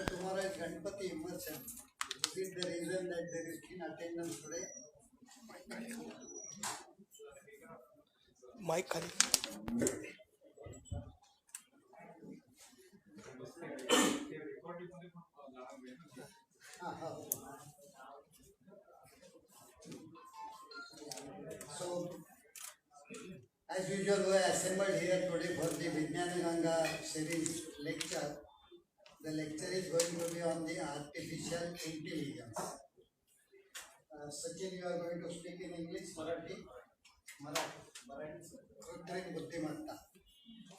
So tomorrow is Ganpati immersion. Is it the reason that there is in attendance today? Mic खाली. So, as usual, we are assembled here today for the Vijnana Ganga series lecture. The lecture is going to be on the artificial intelligence. Sachin, you are going to speak in English, Marathi? Marathi कृत्रिम बुद्धिमत्ता.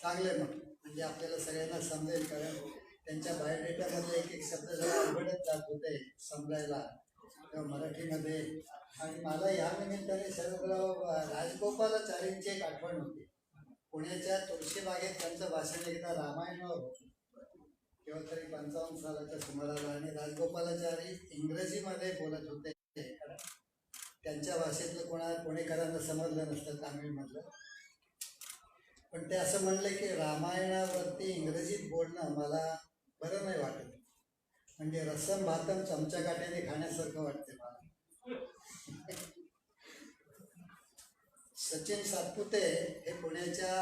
चांगले मग म्हणजे आपल्याला सगळ्यांना समजेल, कारण त्यांच्या बायोडेटामधले एक एक शब्द जरा अवघडच जात होते समजायला तेव्हा मराठीमध्ये. आणि मला या निमित्ताने सर्वराव राजगोपालाचारींची एक आठवण होती. पुण्याच्या तुळशीबागेत त्यांचं भाषण एकदा रामायणावर होतं, केव्हा तरी 55 सालाच्या सुमाराला. आणि राजगोपालाचारी इंग्रजीमध्ये बोलत होते, त्यांच्या भाषेतलं पुणेकरांना समजलं नसतं तामिळमधलं. पण ते असं म्हणले की रामायणावरती इंग्रजीत बोलणं मला बरं नाही वाटत, म्हणजे रसम भातम चमचा काट्याने खाण्यासारखं वाटते मला. सचिन सातपुते हे पुण्याच्या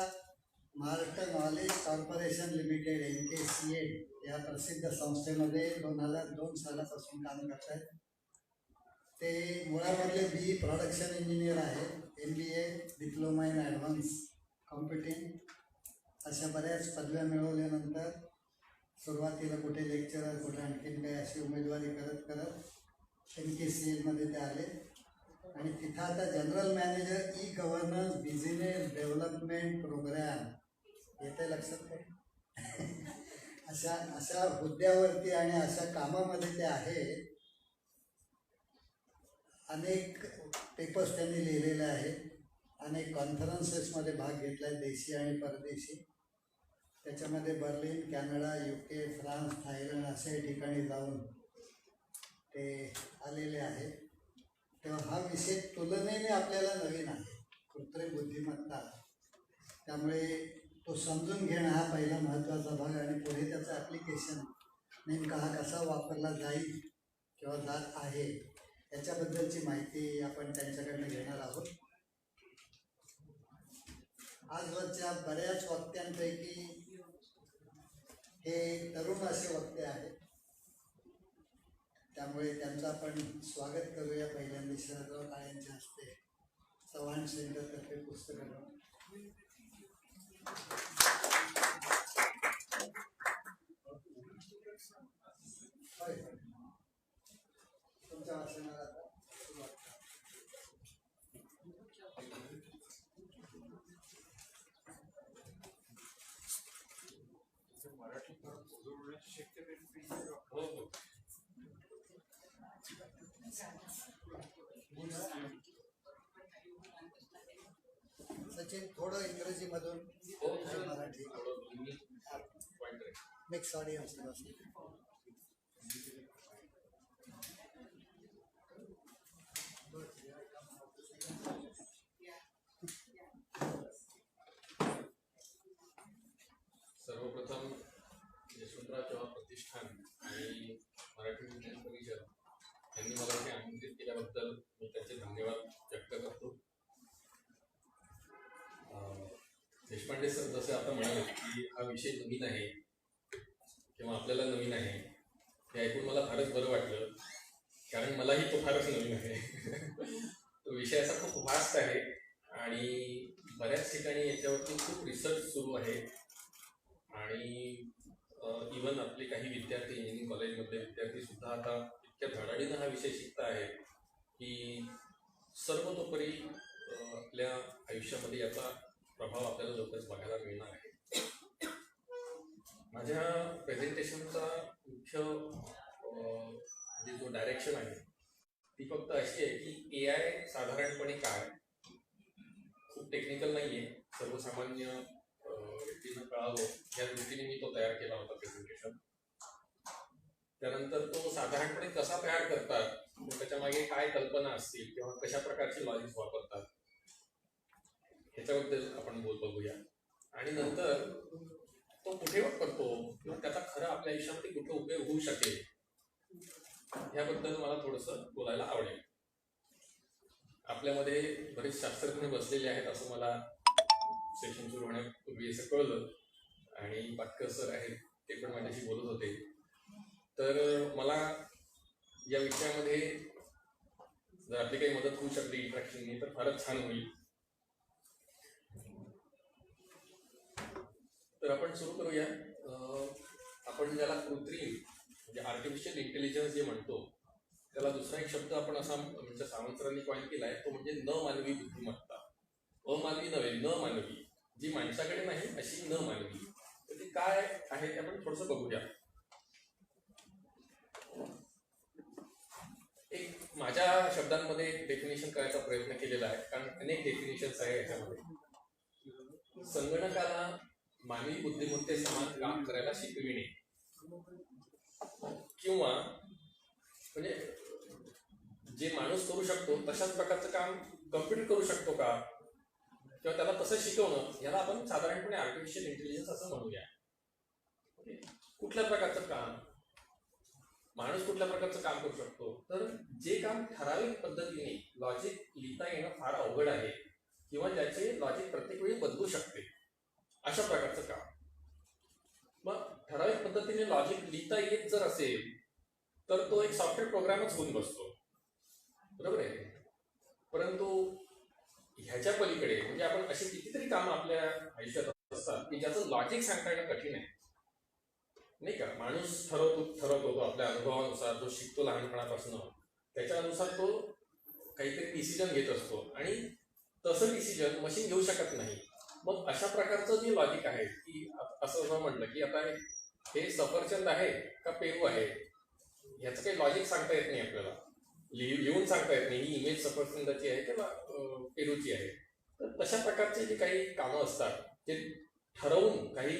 Maharashtra knowledge corporation limited NKCA या प्रसिद्ध संस्थेमध्ये 2002 सालापासून काम करत आहेत. ते मुळामधले BE प्रोडक्शन इंजिनियर आहे, MBA, diploma in advance computing अशा बऱ्याच पदव्या मिळवल्यानंतर सुरुवातीला कुठे लेक्चरर, कुठे आणखीन काही अशी उमेदवारी करत करत NKCA ते आले. आणि तिथं आता general manager e governance business development programme येते लक्षात काय अशा अशा हुद्द्यावरती आणि अशा कामामध्ये ते आहे. अनेक पेपर्स त्यांनी लिहिलेले आहेत, अनेक कॉन्फरन्सेसमध्ये भाग घेतला आहे, देशी आणि परदेशी. त्याच्यामध्ये Berlin, Canada, UK, France, Thailand अशा ठिकाणी जाऊन ते आलेले आहेत. तेव्हा हा विषय तुलनेने आपल्याला नवीन आहे, कृत्रिम बुद्धिमत्ता. त्यामुळे तो समजून घेणं हा पहिला महत्त्वाचा भाग, आणि पुढे त्याचं ॲप्लिकेशन नेमका हा कसा वापरला जाईल किंवा जात आहे याच्याबद्दलची माहिती आपण त्यांच्याकडनं घेणार आहोत. आजवरच्या बऱ्याच वक्त्यांपैकी हे तरुण असे वक्ते आहेत, त्यामुळे त्यांचं आपण स्वागत करूया. पहिल्यांदा शरदराव काळेंच्या हस्ते चव्हाण सेंटरतर्फे पुस्तकाला तुमच्या भाषणाला आता सुरुवात. सचिन थोडं इंग्रजीमधून मराठी मिक्स ऑडियन्स. सर्वप्रथम यशवंतराव चव्हाण प्रतिष्ठान आणि मराठी विज्ञान परिषद यांनी मला इथे आमंत्रित केल्याबद्दल मी त्याचे धन्यवाद व्यक्त करतो. देशपांडे सर जसे आता म्हणाले की हा विषय नवीन आहे किंवा आपल्याला नवीन आहे, हे ऐकून मला फारच बरं वाटलं, कारण मलाही तो फारच नवीन आहे. तो विषय असा खूप वास्ट आहे आणि बऱ्याच ठिकाणी याच्यावरती खूप रिसर्च सुरू आहे. आणि इवन आपले काही विद्यार्थी, इंजिनिअरिंग कॉलेजमधले विद्यार्थी सुद्धा आता इतक्या धडाडीनं हा विषय शिकत आहेत की सर्वतोपरी आपल्या आयुष्यामध्ये याचा प्रभाव आपल्याला लवकरच बघायला मिळणार आहे. माझ्या प्रेझेंटेशनचा मुख्य जो डायरेक्शन आहे ती फक्त अशी आहे की AI साधारणपणे काय, खूप टेक्निकल नाही आहे, सर्वसामान्य व्यक्तींना कळावं या दृष्टीने मी तो तयार केला होता प्रेझेंटेशन. त्यानंतर तो साधारणपणे कसा तयार करतात, त्याच्या मागे काय कल्पना असतील किंवा कशा प्रकारचे लॉजिक्स वापरतात ह्याच्याबद्दल आपण बघूया. आणि नंतर तो तो कुठे वापरतो किंवा त्याचा खरं आपल्या आयुष्यामध्ये कुठे उपयोग होऊ शकेल ह्याबद्दल मला थोडंसं बोलायला आवडेल. आपल्यामध्ये बरेच शास्त्रज्ञ बसलेले आहेत असं मला सेशन सुरू होण्यापूर्वी असं कळलं आणि पाटकर सर आहेत ते पण माझ्याशी बोलत होते. तर मला या विषयामध्ये जर आपली काही मदत होऊ शकली इंट्रॅक्शननी तर फारच छान होईल. तर आपण सुरू करूया. आपण ज्याला कृत्रिम म्हणजे आर्टिफिशियल इंटेलिजन्स जे म्हणतो त्याला दुसरा एक शब्द आपण असा म्हणजे सावंत सरांनी कॉइन केला आहे तो म्हणजे न मानवी बुद्धिमत्ता. अमानवी नव्हे, न मानवी, जी माणसाकडे नाही अशी न मानवी. तर ते काय आहे ते आपण थोडंसं बघूया. एक माझ्या शब्दांमध्ये डेफिनेशन करायचा प्रयत्न केलेला आहे कारण अनेक डेफिनेशन्स आहे याच्यामध्ये. संगणकाला मानवी बुद्धिमत्ते समान काम करायला शिकविणे किंवा म्हणजे जे माणूस करू शकतो तशाच प्रकारचं काम कम्प्युटर करू शकतो का किंवा त्याला तसं शिकवणं याला आपण साधारणपणे आर्टिफिशियल इंटेलिजन्स असं म्हणूया. कुठल्या प्रकारचं काम माणूस कुठल्या प्रकारचं काम करू शकतो तर जे काम ठराविक पद्धतीने लॉजिक लिहिता येणं फार अवघड आहे किंवा ज्याचे लॉजिक प्रत्येक वेळी बदलू शकते अशा प्रकारचं काम. मग ठराविक पद्धतीने लॉजिक लिहिता येत जर असेल तर तो एक सॉफ्टवेअर प्रोग्रामच होऊन बसतो, बरोबर आहे. परंतु ह्याच्या पलीकडे म्हणजे आपण अशी कितीतरी कामं आपल्या आयुष्यात असतात की ज्याचं लॉजिक सांगता येणं कठीण आहे, नाही का. माणूस ठरवतो तो आपल्या अनुभवानुसार, जो शिकतो लहानपणापासून त्याच्यानुसार तो काहीतरी डिसिजन घेत असतो आणि तसं डिसिजन मशीन घेऊ शकत नाही. मग अशा प्रकारचं जे लॉजिक आहे की असं म्हटलं की आता हे सफरचंद आहे का पेरू आहे ह्याचं काही लॉजिक सांगता येत नाही आपल्याला, लिहून सांगता येत नाही ही इमेज सफरचंदाची आहे किंवा पेरूची आहे. तर तशा प्रकारचे जे काही कामं असतात ते ठरवून काही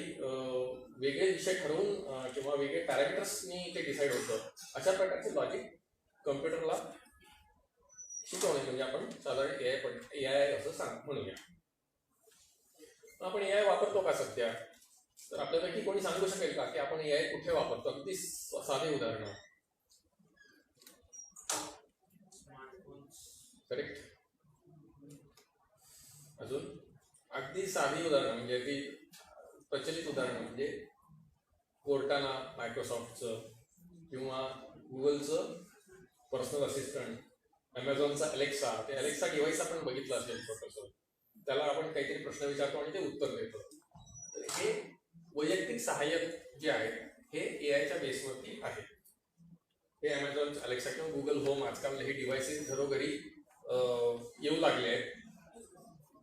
वेगळे विषय ठरवून किंवा वेगळे पॅरामीटर्सनी ते डिसाईड होतं. अशा प्रकारचे लॉजिक कम्प्युटरला शिकवणे म्हणजे आपण साधारण ए आय असं म्हणूया. आपण ए आय वापरतो का सध्या तर आपल्यापैकी कोणी सांगू शकेल का की आपण ए आय कुठे वापरतो? अगदी साधे उदाहरण. करेक्ट. अजून अगदी साधी उदाहरण म्हणजे अगदी प्रचलित उदाहरण म्हणजे कोर्टाना मायक्रोसॉफ्टचं किंवा गुगलचं पर्सनल असिस्टंट, अमेझॉनचा अलेक्सा. ते अलेक्सा डिव्हाइस आपण बघितलं असेल छोटंसं, त्याला आपण काहीतरी प्रश्न विचारतो आणि ते उत्तर देतो. तर हे वैयक्तिक सहाय्यक जे आहेत हे ए आयच्या बेसवरती आहे. हे अमेझॉन अलेक्सा किंवा गुगल होम आजकाल हे डिव्हाइसेस घरोघरी येऊ लागले आहेत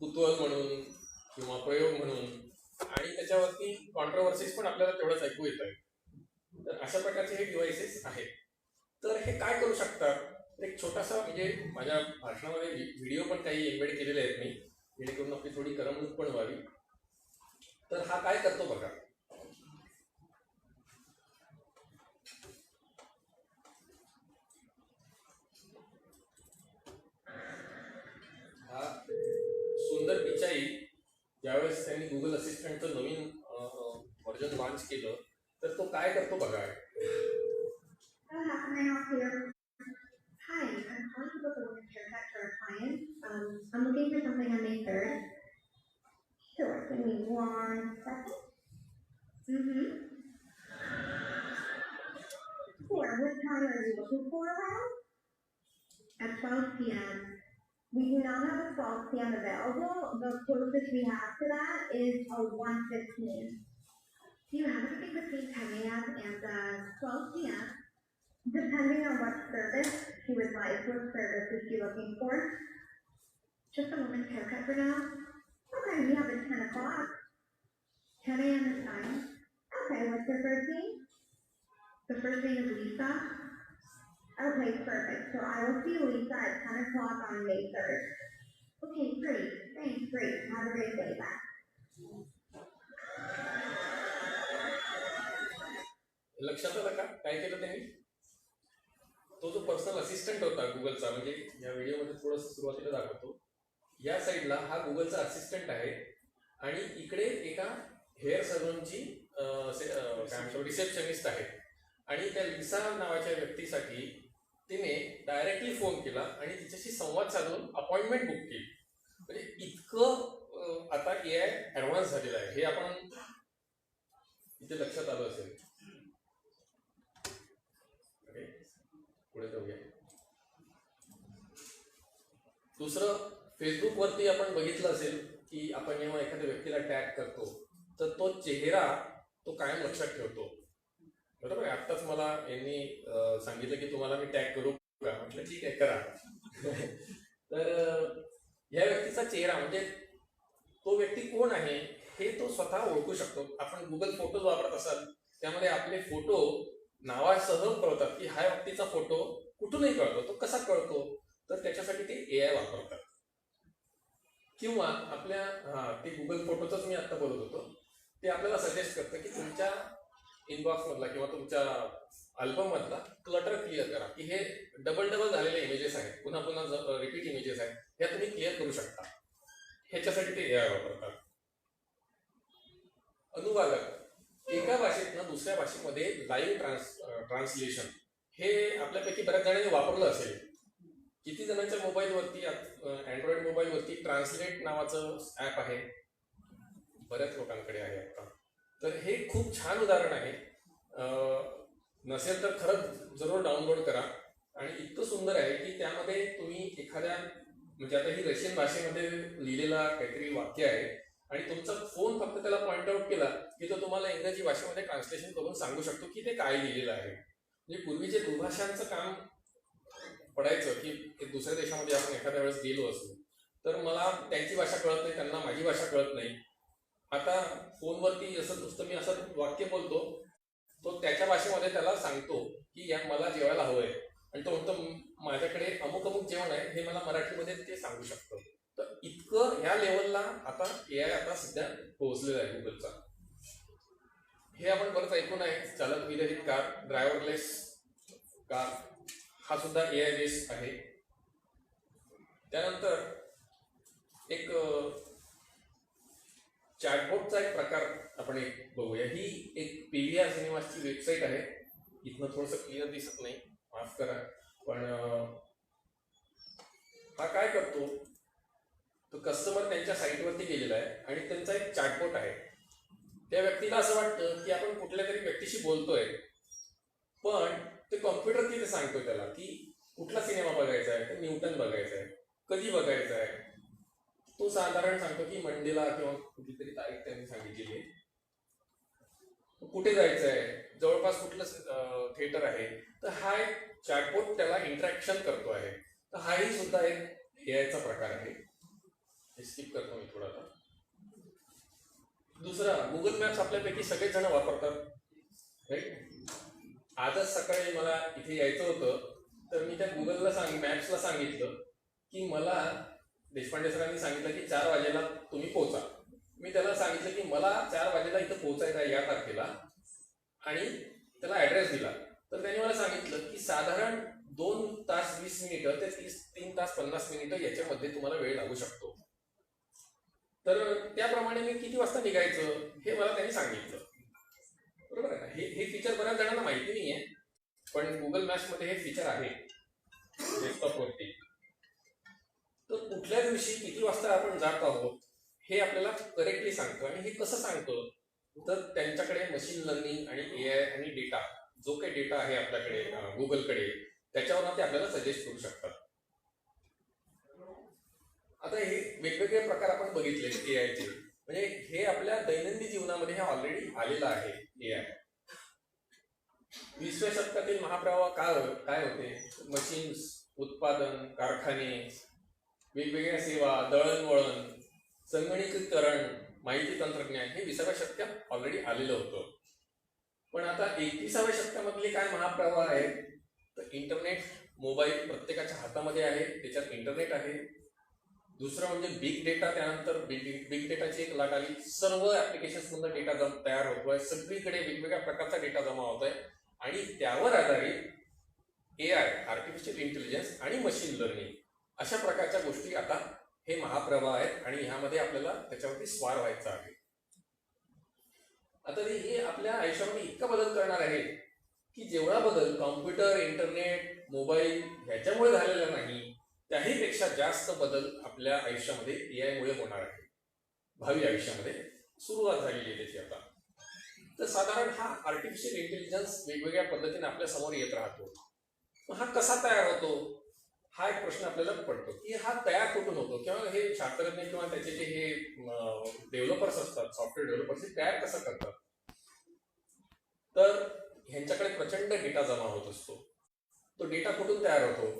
कुतूहल म्हणून किंवा प्रयोग म्हणून आणि त्याच्यावरती कॉन्ट्रोवर्सीज पण आपल्याला तेवढंच ऐकू येत आहे. तर अशा प्रकारचे हे डिव्हाइसेस आहेत. तर हे काय करू शकतात एक छोटासा म्हणजे माझ्या भाषणामध्ये व्हिडिओ पण काही एम्बेड केलेले आहेत मी जेणेकरून आपली थोडी करमणूक पण व्हावी. तर हा काय करतो बघा. हा सुंदर पिचाई ज्यावेळेस त्यांनी गुगल असिस्टंटचं नवीन व्हर्जन लॉन्च केलं तर तो काय करतो बघा. Hi, I'm calling to book a women's haircut for a client. I'm looking for something on May 3rd. Sure, give me 1 second. Sure, what time are you looking for around? At 12 p.m. We do not have a 12 p.m. available. The closest we have to that is a 1:15. Do you have anything between 10 a.m. and 12 p.m.? Depending on what service she would like, what service is she looking for? Just a woman's haircut for now? Okay, we have it 10 o'clock. 10 a.m. is fine. Okay, what's your first name? The first name is Lisa? Okay, perfect. So I will see Lisa at 10 o'clock on May 3rd. Okay, great. Thanks, great. Have a great day. Bye. लक्षात आलं का काय केलं त्यांनी? तो जो personal assistant होता गुगलचा म्हणजे या व्हिडिओमध्ये थोडंसं सुरुवातीला दाखवतो या साईडला हा गुगलचा असिस्टंट आहे आणि इकडे एका हेअर सलूनची काय म्हणतो रिसेप्शनिस्ट आहे आणि त्या लिसा नावाच्या व्यक्तीसाठी तिने डायरेक्टली फोन केला आणि तिच्याशी संवाद साधून अपॉइंटमेंट बुक केली. म्हणजे इतकं आता AI ऍडव्हान्स झालेलं आहे हे आपण इथे लक्षात आलं असेल. ओके, पुढे जाऊया. दुसरं, फेसबुकवरती आपण बघितलं असेल की आपण जेव्हा एखाद्या व्यक्तीला टॅग करतो तर तो चेहरा तो कायम लक्षात ठेवतो. बरोबर आहे. आत्ताच मला यांनी सांगितलं की तुम्हाला मी टॅग करू का, म्हटलं ठीक आहे करा. तर या व्यक्तीचा चेहरा म्हणजे तो व्यक्ती कोण आहे हे तो स्वतः ओळखू शकतो. आपण गुगल फोटोज वापरत असाल त्यामध्ये आपले फोटो नावासह कळतात की हा व्यक्तीचा फोटो कुठूनही कळतो. तो कसा कळतो तर त्याच्यासाठी ते AI वापरतात. किंवा आपल्या ते गुगल फोटोचंच मी आता बोलत होतो, ते आपल्याला सजेस्ट करतं की तुमच्या इनबॉक्स मधला किंवा तुमच्या अल्बम मधला क्लटर क्लिअर करा, की हे डबल झालेले इमेजेस आहेत, पुन्हा पुन्हा रिपीट इमेजेस आहेत, ह्या तुम्ही क्लिअर करू शकता. ह्याच्यासाठी ते AI वापरतात. अनुवादक, एका भाषेतनं दुसऱ्या भाषेमध्ये लाईव्ह ट्रान्सलेशन हे आपल्यापैकी बऱ्याच जणांनी वापरलं असेल. किती जणांच्या मोबाईलवरती, अँड्रॉइड मोबाईलवरती ट्रान्सलेट नावाचं ॲप आहे? बऱ्याच लोकांकडे आहे आता. तर हे खूप छान उदाहरण आहे. नसेल तर खरंच जरूर डाउनलोड करा. आणि इतकं सुंदर आहे की त्यामध्ये तुम्ही एखाद्या, म्हणजे आता ही रशियन भाषेमध्ये लिहिलेला काहीतरी वाक्य आहे आणि तुमचा फोन फक्त त्याला पॉइंट आउट केला की तो तुम्हाला इंग्रजी भाषेमध्ये ट्रान्सलेशन करून सांगू शकतो की ते काय लिहिलेलं आहे. म्हणजे पूर्वी जे दुभाषांचं काम पडायचं की दुसऱ्या देशामध्ये आपण एखाद्या वेळेस गेलो असतो तर मला त्यांची भाषा कळत नाही, त्यांना माझी भाषा कळत नाही. आता फोनवरती असं नुसतं मी असं वाक्य बोलतो, तो त्याच्या भाषेमध्ये त्याला सांगतो की या मला जेवायला हवंय आणि तो म्हणतो माझ्याकडे अमुक अमुक जेवण आहे, हे मला मराठीमध्ये ते सांगू शकतं. तर इतकं ह्या लेवलला आता AI आता सध्या पोहोचलेलं आहे गुगलचा. हे आपण बरंच ऐकून आहे, चालक विरहित कार, ड्रायव्हरलेस कार, हा सुद्धा AI बेस्ड आहे. त्यानंतर एक चॅटबॉटचा एक प्रकार आपण एक बघूया. ही एक PVR सिनेमाची वेबसाईट आहे. इथनं थोडंसं क्लिअर दिसत नाही, माफ करा. पण हा काय करतो, तो कस्टमर त्यांच्या साईटवरती गेलेला आहे आणि त्यांचा एक चॅटबॉट आहे. त्या व्यक्तीला असं वाटतं की आपण कुठल्या तरी व्यक्तीशी बोलतोय, पण ते कॉम्प्युटर तिथे सांगतोय त्याला की कुठला सिनेमा बघायचा आहे, तर न्यूटन बघायचा आहे, कधी बघायचा आहे. तो साधारण सांगतो की मंडेला किंवा कुठलीतरी तारीख त्यांनी सांगितलेली आहे. कुठे जायचं आहे, जवळपास कुठलं थिएटर आहे. तर हा एक चॅटबॉट त्याला इंटरॅक्शन करतो आहे. तर हाही सुद्धा एक AIचा प्रकार आहे. स्किप करतो मी थोडा. दुसरा, गुगल मॅप्स आपल्यापैकी सगळेच जण वापरतात, राईट. आजच सकाळी मला इथे यायचं होतं तर मी त्या गुगलला मॅप्सला सांगितलं की मला देशपांडे सरांनी सांगितलं की 4 वाजेला तुम्ही पोहोचा. मी त्याला सांगितलं की मला 4 वाजेला इथं पोहोचायचं आहे या तारखेला आणि त्याला ॲड्रेस दिला. तर त्यांनी मला सांगितलं की साधारण 2 तास 20 मिनिटं ते 3 तास 50 मिनिटं याच्यामध्ये तुम्हाला वेळ लागू शकतो. तर त्याप्रमाणे मी किती वाजता निघायचं हे मला त्यांनी सांगितलं. बरोबर आहे ना. हे फीचर बऱ्याच जणांना माहिती नाही आहे, पण गुगल मॅप्समध्ये हे फीचर आहे डेस्कटॉपवरती. तर कुठल्या दिवशी किती वाजता आपण जात आहोत हे आपल्याला करेक्टली सांगतो. आणि हे कसं सांगतो तर त्यांच्याकडे मशीन लर्निंग आणि AI आणि डेटा, जो काही डेटा आहे आपल्याकडे गुगलकडे, त्याच्यावर ते आपल्याला सजेस्ट करू शकतात. आता हे वेगवेगळे प्रकार आपण बघितले AIचे. म्हणजे हे आपल्या दैनंदिन जीवनामध्ये हे ऑलरेडी आलेलं आहे AI. 20व्या शतकातील महाप्रवाह काय होते? मशीन्स, उत्पादन, कारखाने, वेगवेगळ्या सेवा, दळणवळण, संगणकीकरण, माहिती तंत्रज्ञान हे 20व्या शतकात ऑलरेडी आलेलं होतं. पण आता 21व्या शतकामधले काय महाप्रवाह आहेत तर इंटरनेट, मोबाईल प्रत्येकाच्या हातामध्ये आहे, त्याच्यात इंटरनेट आहे. दुसरं म्हणजे बिग डेटा. त्यानंतर बिग डेटाची एक लाट आली. सर्व ऍप्लिकेशन्समधून डेटा तयार होतोय, सगळीकडे वेगवेगळ्या प्रकारचा डेटा जमा होतोय आणि त्यावर आधारित AI, आर्टिफिशियल इंटेलिजन्स आणि मशीन लर्निंग अशा प्रकारच्या गोष्टी आता हे महाप्रवाह आहेत आणि ह्यामध्ये आपल्याला त्याच्यावरती स्वार व्हायचं आहे. आता हे आपल्या आयुष्यामध्ये इतका बदल करणार आहे की जेवढा बदल कॉम्प्युटर, इंटरनेट, मोबाईल ह्याच्यामुळे झालेला नाही, त्याहीपेक्षा जास्त बदल आपल्या आयुष्यामध्ये AI मुळे होणार आहे. भावी आयुष्यामध्ये सुरुवात झालेली आहे त्याची आता. तर साधारण हा आर्टिफिशियल इंटेलिजन्स वेगवेगळ्या पद्धतीने आपल्या समोर येत राहतो. मग हा कसा तयार होतो हा एक प्रश्न आपल्याला पडतो की हा तयार कुठून होतो, किंवा हे शास्त्रज्ञ किंवा त्याचे जे हे डेव्हलपर्स असतात, सॉफ्टवेअर डेव्हलपर्स, हे तयार कसं करतात. तर ह्यांच्याकडे प्रचंड डेटा जमा होत असतो. तो डेटा कुठून तयार होतो,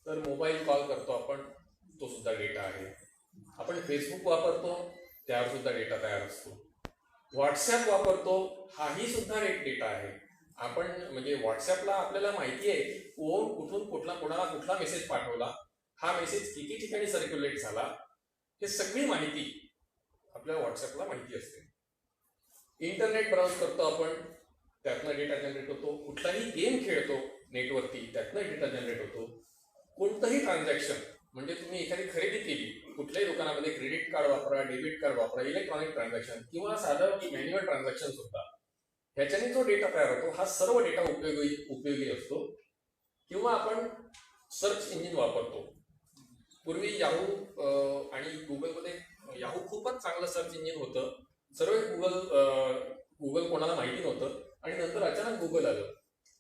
तर मोबाईल कॉल करतो आपण, तो सुद्धा डेटा आहे. आपण फेसबुक वापरतो, त्यावर सुद्धा डेटा तयार असतो. व्हॉट्सॲप वापरतो, हाही सुद्धा एक डेटा आहे. आपण म्हणजे व्हॉट्सॲपला आपल्याला माहिती आहे की कोण कुठून कोणाला कुठला मेसेज पाठवला, हा मेसेज किती ठिकाणी सर्क्युलेट झाला, हे सगळी माहिती आपल्या व्हॉट्सॲपला माहिती असते. इंटरनेट ब्राउज करतो आपण, त्यातनं डेटा जनरेट होतो. कुठलाही गेम खेळतो नेटवरती, त्यातनं डेटा जनरेट होतो. कोणतंही ट्रान्झॅक्शन म्हणजे तुम्ही एखादी खरेदी केली कुठल्याही दुकानामध्ये, क्रेडिट कार्ड वापरा, डेबिट कार्ड वापरा, इलेक्ट्रॉनिक ट्रान्झॅक्शन किंवा साधं मॅन्युअल ट्रान्झॅक्शन सुद्धा, ह्याच्याने जो डेटा तयार होतो हा सर्व डेटा उपयोगी असतो. किंवा आपण सर्च इंजिन वापरतो. पूर्वी याहू आणि गुगलमध्ये, याहू खूपच चांगलं सर्च इंजिन होतं. सर्व गुगल कोणाला माहिती नव्हतं आणि नंतर अचानक गुगल आलं.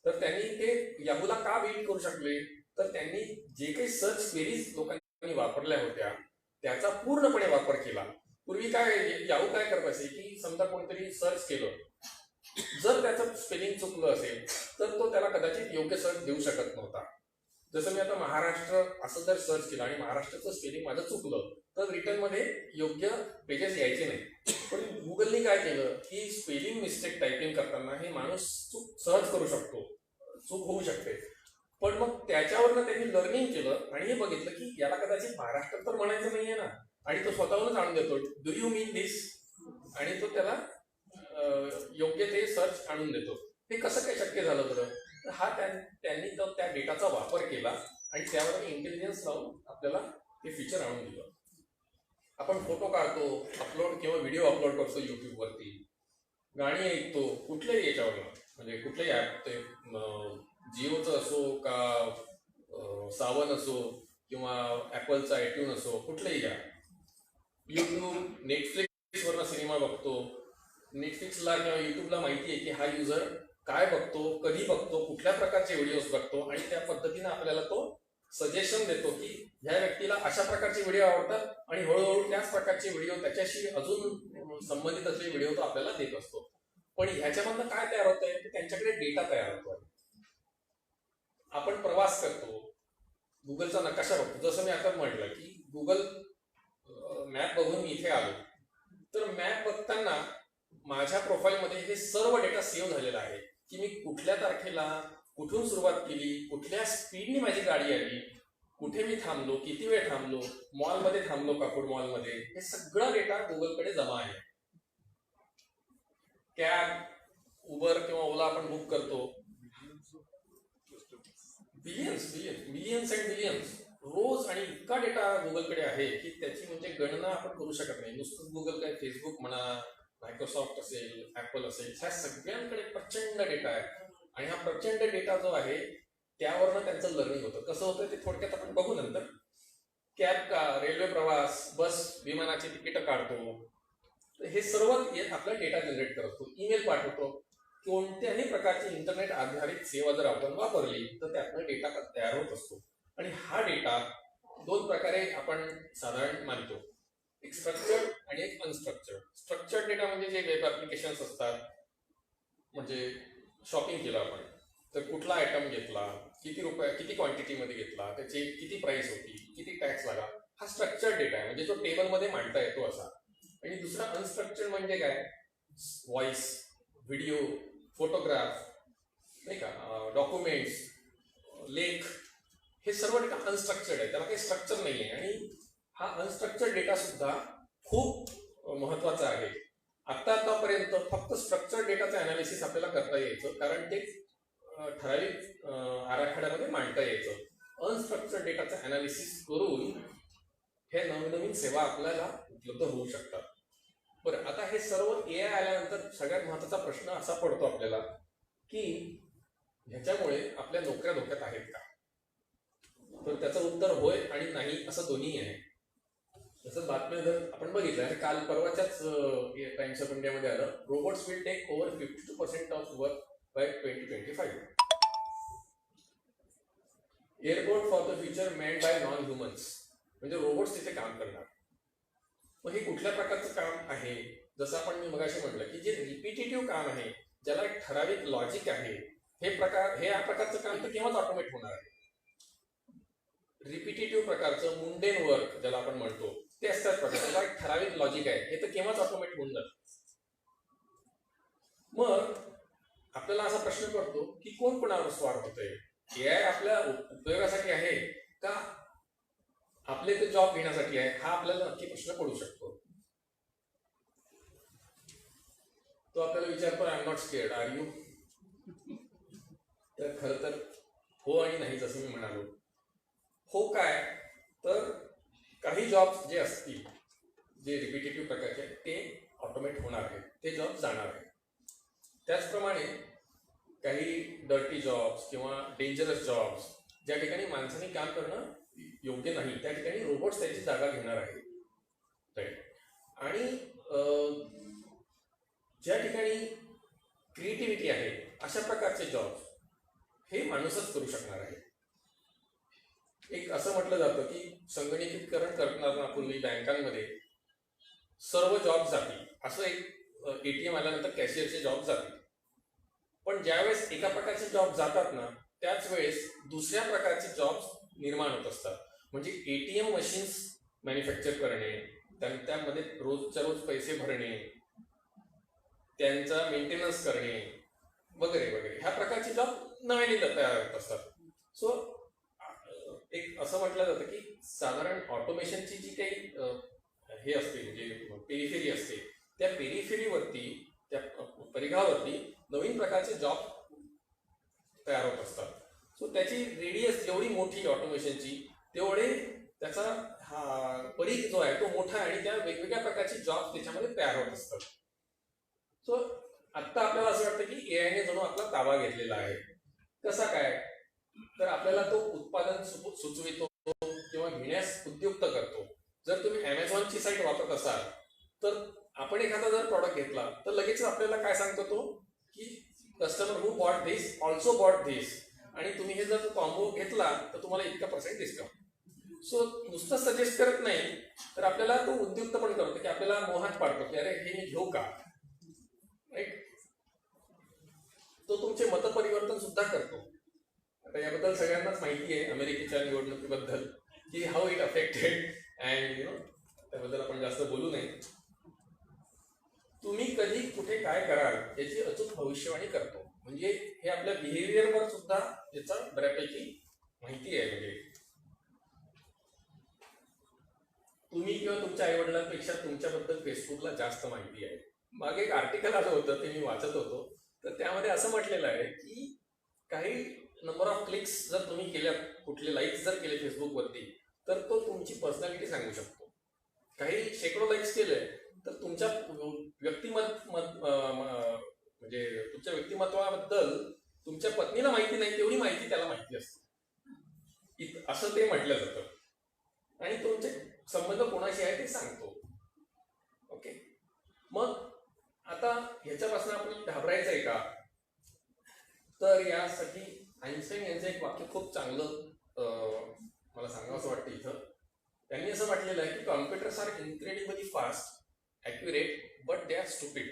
तर त्यांनी ते याहूला का बीट करू शकले, तर त्यांनी जे काही सर्च क्वेरीज लोकांनी वापरल्या होत्या त्याचा पूर्णपणे वापर केला. पूर्वी काय याहू काय करत असे की समजा कोणतरी सर्च केलं, जर त्याचं स्पेलिंग चुकलं असेल तर तो त्याला कदाचित योग्य सर्च देऊ शकत नव्हता. जसं मी आता महाराष्ट्र असं जर सर्च केलं आणि महाराष्ट्राचं स्पेलिंग माझं चुकलं तर रिटर्नमध्ये योग्य पेजेस यायचे नाही. पण गुगलने काय केलं की स्पेलिंग मिस्टेक टायपिंग करताना हे माणूस चूक सहज करू शकतो, चूक होऊ शकते. पण मग त्याच्यावरनं त्यांनी लर्निंग केलं आणि हे बघितलं की याला कदाचित महाराष्ट्र तर म्हणायचं नाहीये ना, आणि तो स्वतःहूनच आणून देतो, डू यू मीन दिस, आणि तो त्याला योग्य ते सर्च आणून देतो. हे कसं काय शक्य झालं बरं, तर हा त्यांनी तो त्या डेटाचा वापर केला आणि त्यावर इंटेलिजन्स लावून आपल्याला ते फीचर आणून दिलं. आपण फोटो काढतो, अपलोड किंवा व्हिडिओ अपलोड करतो युट्यूबवरती, गाणी ऐकतो कुठल्याही याच्यावरनं, म्हणजे कुठल्याही ॲप, ते जिओचं असो का सावन असो किंवा ॲपलचा आयट्यून असो, कुठलंही घ्या. युट्यूब, नेटफ्लिक्सवरनं सिनेमा बघतो. नेटफ्लिक्सला किंवा युट्यूबला माहिती आहे की हा युजर काय बघतो, कधी बघतो, कुठल्या प्रकारचे व्हिडिओज बघतो, आणि त्या पद्धतीने आपल्याला तो सजेशन देतो की ह्या व्यक्तीला अशा प्रकारचे व्हिडिओ आवडतात, आणि हळूहळू त्याच प्रकारचे व्हिडिओ, त्याच्याशी अजून संबंधित असलेले व्हिडिओ तो आपल्याला देत असतो. पण ह्याच्यामधनं काय तयार होत आहे, त्यांच्याकडे डेटा तयार होतो. आपण प्रवास करतो, गुगलचा नकाशा बघतो. जसं मी आता म्हटलं की गुगल मॅप बघून मी इथे आलो, तर मॅप बघताना माझ्या प्रोफाईलमध्ये हे सर्व डेटा सेव्ह झालेला आहे की मी कुठल्या तारखेला कुठून सुरुवात केली, कुठल्या स्पीडने माझी गाडी आली, कुठे मी थांबलो, किती वेळ थांबलो, मॉलमध्ये थांबलो का, फूड मॉलमध्ये, हे सगळा डेटा गुगलकडे जमा आहे. कॅब, उबर किंवा ओला आपण बुक करतो, मिलियन्स अँड बिलियन्स रोज, आणि इतका डेटा गुगलकडे आहे की त्याची म्हणजे गणना आपण करू शकत नाही. नुसतं गुगल काय, फेसबुक म्हणा, मायक्रोसॉफ्ट असेल, ऍपल असेल, ह्या सगळ्यांकडे प्रचंड डेटा आहे. आणि हा प्रचंड डेटा जो आहे त्यावरनं त्यांचं लर्निंग होतं. कसं होतं ते थोडक्यात आपण बघू नंतर. कॅब का, रेल्वे प्रवास, बस, विमानाची तिकीटं काढतो, हे सर्व आपला डेटा जनरेट करतो. ईमेल पाठवतो, कोणत्याही प्रकारची इंटरनेट आधारित सेवा जर आपण वापरली तर त्यातनं डेटा तयार होत असतो. आणि हा डेटा दोन प्रकारे आपण साधारण मानतो, एक स्ट्रक्चर्ड आणि एक अनस्ट्रक्चर्ड. स्ट्रक्चर्ड डेटा म्हणजे जे वेब ऍप्लिकेशन्स असतात, म्हणजे शॉपिंग केलं आपण तर कुठला आयटम घेतला, किती रुपये, किती क्वांटिटीमध्ये घेतला, त्याची किती प्राइस होती, किती टॅक्स लागला, हा स्ट्रक्चर्ड डेटा आहे, म्हणजे तो टेबलमध्ये मांडता येतो असा. आणि दुसरा अनस्ट्रक्चर्ड म्हणजे काय, व्हॉइस, व्हिडिओ, फोटोग्राफ, नाही का, डॉक्युमेंट्स, लेख, हे सर्व डेटा अनस्ट्रक्चर्ड आहे, त्याला काही स्ट्रक्चर नाही आहे. आणि हा अनस्ट्रक्चर्ड डेटा सुद्धा खूप महत्वाचा आहे. आतापर्यंत फक्त स्ट्रक्चर्ड डेटाचं अनालिसिस आपल्याला करता यायचं, कारण ते ठराविक आराखड्यामध्ये मांडता यायचं. अनस्ट्रक्चर्ड डेटाचं अनालिसिस करून हे नवीन सेवा आपल्याला उपलब्ध होऊ शकतात. बरं, आता हे हे सर्व AI आल्यानंतर सगळ्यात महत्वाचा प्रश्न असा पडतो आपल्याला की ह्याच्यामुळे आपल्या नोकऱ्या धोक्यात आहेत का? तर त्याचं उत्तर होय आणि नाही असं दोन्ही आहे. जसं बातम्या जर आपण बघितलं आणि काल परवाच्याच टाइम्स ऑफ इंडियामध्ये आलं, robots will take over 52% of work by 2025. Airport for the future made by non humans, म्हणजे रोबोट्स तिथे काम करणार. मग हे कुठल्या प्रकारचं काम आहे? जसं आपण मी मगाशी म्हटलं की जे रिपिटेटिव्ह काम आहे, ज्याला एक ठराविक लॉजिक आहे, हे या प्रकारचं काम तर केव्हाच ऑटोमेट होणार आहे. रिपिटेटिव्ह प्रकारचं मुंडेन वर्क ज्याला आपण म्हणतो ते असतात प्रकारचं एक ठराविक लॉजिक आहे, हे तर केव्हाच ऑटोमेट होऊन जातं. मग आपल्याला असा प्रश्न पडतो की कोण कोणावर स्वार होतंय? AI आपल्या उपयोगासाठी आहे का आपले ते जॉब घेण्यासाठी आहे? हा आपल्याला नक्की प्रश्न पडू शकतो. तो आपल्याला विचारतो, I am not scared, are you? तर खरं तर हो आणि नाही, जसं मी म्हणालो. हो काय तर काही जॉब्स जे असतील जे रिपिटेटिव्ह प्रकारचे ते ऑटोमेट होणार आहेत, ते जॉब जाणार आहेत. त्याचप्रमाणे काही डर्टी जॉब्स किंवा डेंजरस जॉब्स ज्या ठिकाणी माणसाने काम करणं योग्य नाही, त्या ठिकाणी रोबोट्स त्याची जागा घेणार आहे. राईट. आणि ज्या ठिकाणी क्रिएटिव्हिटी आहे अशा प्रकारचे जॉब्स हे माणूसच करू शकणार आहे. एक असं म्हटलं जातं की संगणकीकरण करताना पूर्वी बँकांमध्ये सर्व जॉब जातील, असं एक ATM आल्यानंतर कॅशियरचे जॉब जातील. पण ज्यावेळेस एका प्रकारचे जॉब जातात ना, त्याच वेळेस दुसऱ्या प्रकारचे जॉब्स निर्माण होत असतात. म्हणजे ATM मशीन्स मॅन्युफॅक्चर करणे, त्यामध्ये रोजच्या रोज पैसे भरणे, त्यांचा मेंटेनन्स करणे वगैरे वगैरे ह्या प्रकारचे जॉब नव्याने तयार होत असतात. सो एक असं म्हटलं जातं की साधारण ऑटोमेशनची जी काही हे असते म्हणजे पेरिफेरी असते, त्या पेरिफेरीवरती, त्या परिघावरती नवीन प्रकारचे जॉब तयार होत असतात. सो त्याची रेडियस जेवढी मोठी ऑटोमेशनची तेवढे त्याचा हा परिघ जो आहे तो मोठा आहे आणि त्या वेगवेगळ्या प्रकारचे जॉब त्याच्यामध्ये तयार होत असतात. सो आत्ता आपल्याला असं वाटतं की AI ने जणू आपला ताबा घेतलेला आहे. कसा काय? तर आपल्याला तो उत्पादन सुचवितो किंवा घेण्यास उद्युक्त करतो. जर तुम्ही Amazonची साईट वापरत असाल तर आपण एखादा जर प्रॉडक्ट घेतला तर लगेच आपल्याला काय सांगतो तो की customer who bought this also bought this, आणि तुम्ही हे जर कॉम्बो घेतला तर तुम्हाला इतका % डिस्काउंट. सो नुसतं सजेस्ट करत नाही तर आपल्याला तो उद्युक्त पण करतो की आपल्याला मोहात पाडतो की अरे हे मी घेऊ का. राईट. तो तुमचे मतपरिवर्तन सुद्धा करतो. आता याबद्दल सगळ्यांनाच माहिती आहे अमेरिकेच्या निवडणुकीबद्दल की हाऊ इट अफेक्टेड अँड त्याबद्दल आपण जास्त बोलू नये. तुम्ही कधी कुठे काय कराल याची अचूक भविष्यवाणी करतो. म्हणजे हे आपल्या बिहेवियरवर सुद्धा याचा बऱ्यापैकी माहिती आहे. म्हणजे तुम्ही किंवा तुमच्या आईवडिलांपेक्षा तुमच्याबद्दल फेसबुकला जास्त माहिती आहे. मागे एक आर्टिकल आलं होतं ते मी वाचत होतो, तर त्यामध्ये असं म्हटलेलं आहे की काही नंबर ऑफ क्लिक्स जर तुम्ही केल्या, कुठले लाईक्स जर केले फेसबुकवरती तर तो तुमची पर्सनॅलिटी सांगू शकतो. काही शेकडो लाईक्स केले तर तुमच्या म्हणजे तुमच्या व्यक्तिमत्वाबद्दल तुमच्या पत्नीला माहिती नाही तेवढी माहिती त्याला माहिती असते, असं ते म्हटलं जातं. आणि तुमचे संबंध कोणाशी आहे ते सांगतो. ओके. मग आता ह्याच्यापासून आपण घाबरायचं आहे का? तर यासाठी आइन्स्टाईन यांचं एक वाक्य खूप चांगलं मला सांगावं असं वाटतं इथं. त्यांनी असं म्हटलेलं आहे की computers are incredibly fast, accurate, but they are stupid.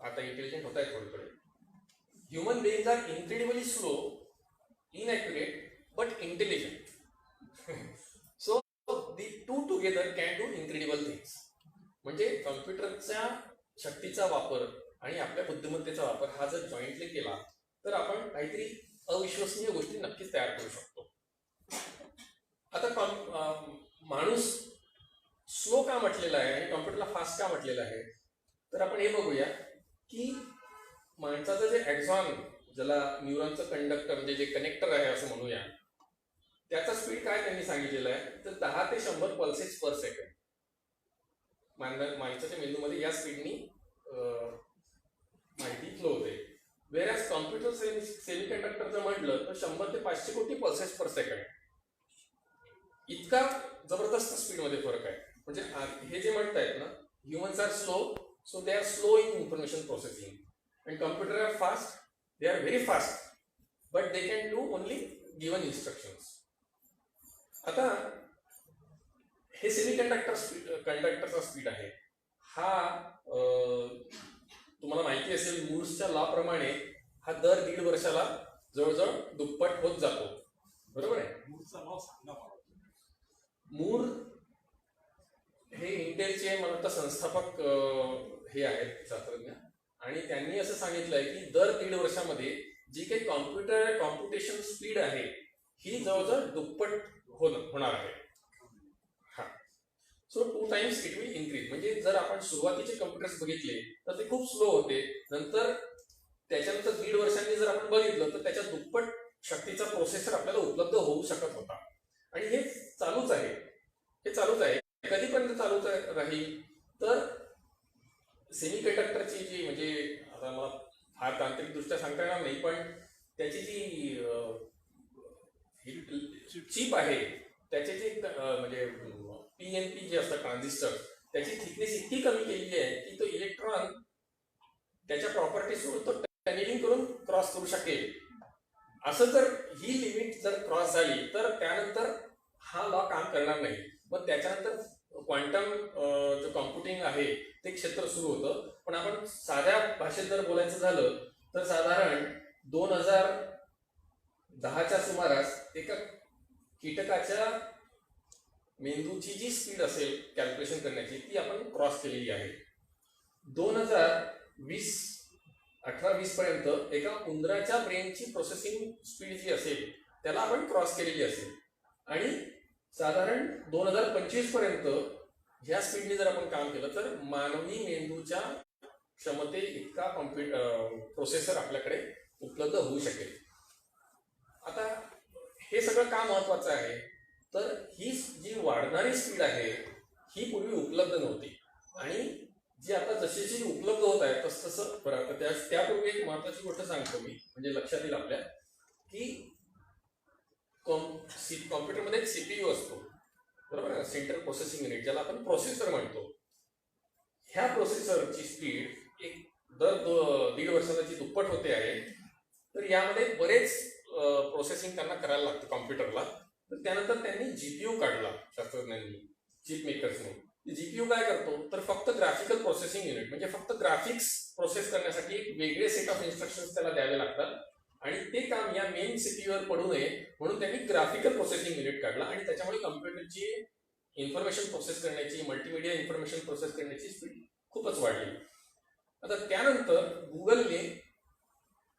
आता इंटेलिजंट होत आहे थोडीकडे. Human beings are incredibly slow, inaccurate, but intelligent. So the two together can do incredible things. म्हणजे कॉम्प्युटरच्या शक्तीचा वापर आणि आपल्या बुद्धिमत्तेचा वापर हा जर जॉईंटली केला तर आपण काहीतरी अविश्वसनीय गोष्टी नक्कीच तयार करू शकतो. आता माणूस स्लो का म्हटलेला आहे आणि कॉम्प्युटरला फास्ट का म्हटलेला आहे, तर आपण हे बघूया की माणसाचं जे ॲक्झॉन, ज्याला न्यूरॉनचं कंडक्टर म्हणजे जे कनेक्टर आहे असं म्हणूया, त्याचा स्पीड काय त्यांनी सांगितलेलं आहे तर 10 ते 100 पल्सेस पर सेकंड. माणसाच्या मेंदूमध्ये या स्पीडनी माहिती फ्लो होते. वेरॅज कॉम्प्युटर सेमीकंडक्टर जर म्हटलं तर 100 ते 500 कोटी पल्सेस पर सेकंड इतका जबरदस्त स्पीडमध्ये फरक आहे. म्हणजे हे जे म्हणतायत ना, humans are slow, so they are slow in information processing, and computer are fast, they are very fast, but they can do only given instructions. आता हे कंडक्टरचा स्पीड आहे हा तुम्हाला माहिती असेल मूर्सच्या लॉ प्रमाणे हा दर 1.5 वर्षाला जवळजवळ दुप्पट होत जातो. बरोबर आहे. मूर हे इंटेलचे मला वाटतं संस्थापक हे आहेत शास्त्रज्ञ, आणि त्यांनी असं सांगितलंय की दर 1.5 वर्षामध्ये जी काही कॉम्प्युटेशन स्पीड आहे ही जवळजवळ दुप्पट होणार आहे. हा, so 2 times it will increase. म्हणजे जर आपण सुरुवातीचे कम्प्युटर्स बघितले तर ते खूप स्लो होते, नंतर त्याच्यानंतर 1.5 वर्षांनी जर आपण बघितलं तर त्याच्या दुप्पट शक्तीचा प्रोसेसर आपल्याला उपलब्ध होऊ शकत होता. आणि हे चालूच आहे. कधीपर्यंत चालूच राहील तर सेमीकंडक्टरची जी, म्हणजे आता मला फार तांत्रिकदृष्ट्या सांगता येणार नाही, पण त्याची जी चिप आहे त्याचे जे म्हणजे PNP जे असतं ट्रान्झिस्टर, त्याची थिकनेस इतकी कमी केलेली आहे की तो इलेक्ट्रॉन त्याच्या प्रॉपर्टीज तो टनेलिंग करून क्रॉस करू शकेल. असं जर ही लिमिट जर क्रॉस झाली तर त्यानंतर हा लॉ काम करणार नाही. मग त्याच्यानंतर क्वांटम जो कॉम्प्युटिंग आहे ते क्षेत्र सुरू होतं. पण आपण साध्या भाषेत जर बोलायचं झालं तर साधारण 2010च्या सुमारास एका कीटकाच्या मेंदूची जी स्पीड असेल कॅल्क्युलेशन करण्याची ती आपण क्रॉस केलेली आहे. 2018-20 पर्यंत एका उंदराच्या ब्रेनची प्रोसेसिंग स्पीड जी असेल त्याला आपण क्रॉस केलेली असेल, आणि साधारण 2025 पर्यंत ह्या स्पीडने जर आपण काम केलं तर मानवी मेंदूच्या क्षमते इतका प्रोसेसर आपल्याकडे उपलब्ध होऊ शकेल. आता हे सगळं का महत्वाचं आहे तर ही जी वाढणारी स्पीड आहे ही पूर्वी उपलब्ध नव्हती, आणि जी आता जशी जशी उपलब्ध होत आहे तसं बरं. त्यापूर्वी एक महत्वाची गोष्ट सांगतो मी, म्हणजे लक्षात येईल आपल्या, की कॉम्प्युटरमध्ये एक CPU असतो, बरोबर आहे, सेंट्रल प्रोसेसिंग युनिट, ज्याला आपण प्रोसेसर म्हणतो. ह्या प्रोसेसरची स्पीड एक दर 1.5 वर्षाला जी दुप्पट होते आहे, तर यामध्ये बरेच प्रोसेसिंग त्यांना करायला लागतं कॉम्प्युटरला. तर त्यानंतर त्यांनी GPU काढला शास्त्रज्ञांनी, चिप मेकर्सने. GPU काय करतो तर फक्त ग्राफिकल प्रोसेसिंग युनिट, म्हणजे फक्त ग्राफिक्स प्रोसेस करण्यासाठी एक वेगळे सेट ऑफ इन्स्ट्रक्शन्स त्याला द्यावे लागतात, आणि ते काम या मेन CPUवर पडू नये म्हणून त्यांनी ग्राफिकल प्रोसेसिंग युनिट काढला, आणि त्याच्यामुळे कम्प्युटरची इन्फॉर्मेशन प्रोसेस करण्याची, मल्टीमीडिया इन्फॉर्मेशन प्रोसेस करण्याची स्पीड खूपच वाढली. आता त्यानंतर गुगलने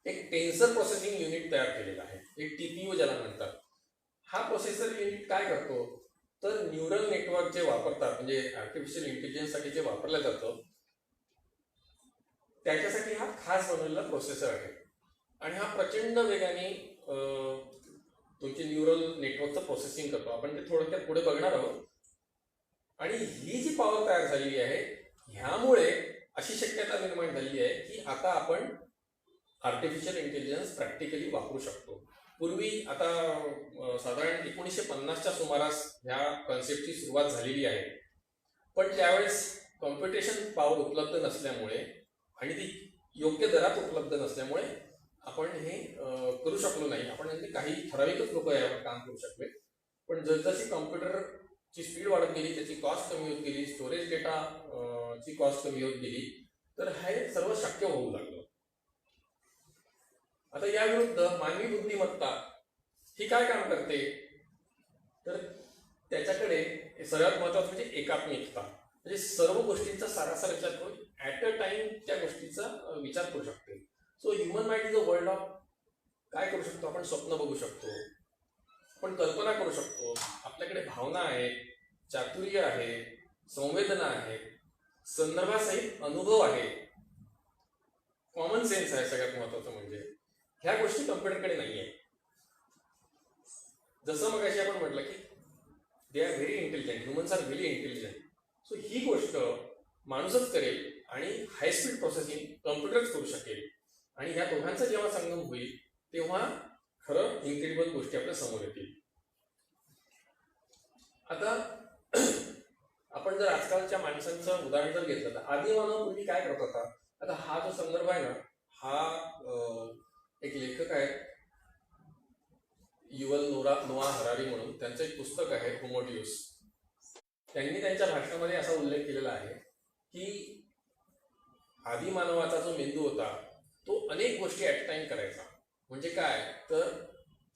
एक टेन्सर प्रोसेसिंग युनिट तयार केलेला आहे, एक TPU ज्याला म्हणतात. हा प्रोसेसर युनिट काय करतो तर न्यूरल नेटवर्क जे वापरतात, म्हणजे आर्टिफिशियल इंटेलिजन्ससाठी जे वापरलं जातं त्याच्यासाठी हा खास बनवलेला प्रोसेसर आहे, आणि हा प्रचंड वेगाने तुमचे न्यूरल नेटवर्कचं प्रोसेसिंग करतो. आपण ते थोडक्यात पुढे बघणार आहोत. आणि ही जी पॉवर तयार झालेली आहे ह्यामुळे अशी शक्यता निर्माण झाली आहे की आता आपण आर्टिफिशियल इंटेलिजन्स प्रॅक्टिकली वापरू शकतो. पूर्वी आता साधारण 1950च्या सुमारास ह्या कन्सेप्टची सुरुवात झालेली आहे, पण त्यावेळेस कॉम्प्युटेशन पॉवर उपलब्ध नसल्यामुळे आणि ती योग्य दरात उपलब्ध नसल्यामुळे आपण हे करू शकलो नाही. आपण काही ठराविकच लोक यावर काम करू शकले. पण जसजशी कॉम्प्युटरची स्पीड वाढत गेली, त्याची कॉस्ट कमी होत गेली, स्टोरेज डेटा ची कॉस्ट कमी होत गेली, तर हे सर्व शक्य होऊ लागलं. आता या विरुद्ध मानवी बुद्धिमत्ता ही काय काम करते तर त्याच्याकडे सर्वात महत्वाचं म्हणजे एकात्मिकता, म्हणजे सर्व गोष्टींचा सारासार विचार करून ऍट अ टाइम त्या गोष्टीचा विचार करू शकते. So human mind is a world of, काय करू शकतो आपण, स्वप्न बघू शकतो, आपण कल्पना करू शकतो, आपल्याकडे भावना आहेत, चातुर्य आहे, संवेदना आहे, संदर्भासहित अनुभव आहे, कॉमन सेन्स आहे. सगळ्यात महत्वाचं म्हणजे ह्या गोष्टी कम्प्युटरकडे नाही आहे. जसं मग आपण म्हटलं की they are very intelligent, humans are very intelligent. So ही गोष्ट माणूसच करेल आणि हाय स्पीड प्रोसेसिंग कम्प्युटरच करू शकेल. आणि ह्या दोघांचा जेव्हा संगम होईल तेव्हा खरं इन्क्रेडिबल गोष्टी आपल्या समोर येतील. आता आपण जर आजकालच्या माणसांचं उदाहरण जर घेतलं तर आदिमानव पूर्वी काय करत होता. आता हा जो संदर्भ आहे ना, हा एक लेखक आहेत युवल नोआ हरारी म्हणून, त्यांचं एक पुस्तक आहे होमोडियूस. त्यांनी त्यांच्या भाषणामध्ये असा उल्लेख केलेला आहे की आदिमानवाचा जो मेंदू होता तो अनेक गोष्टी ॲट टाइम करायचा. म्हणजे काय तर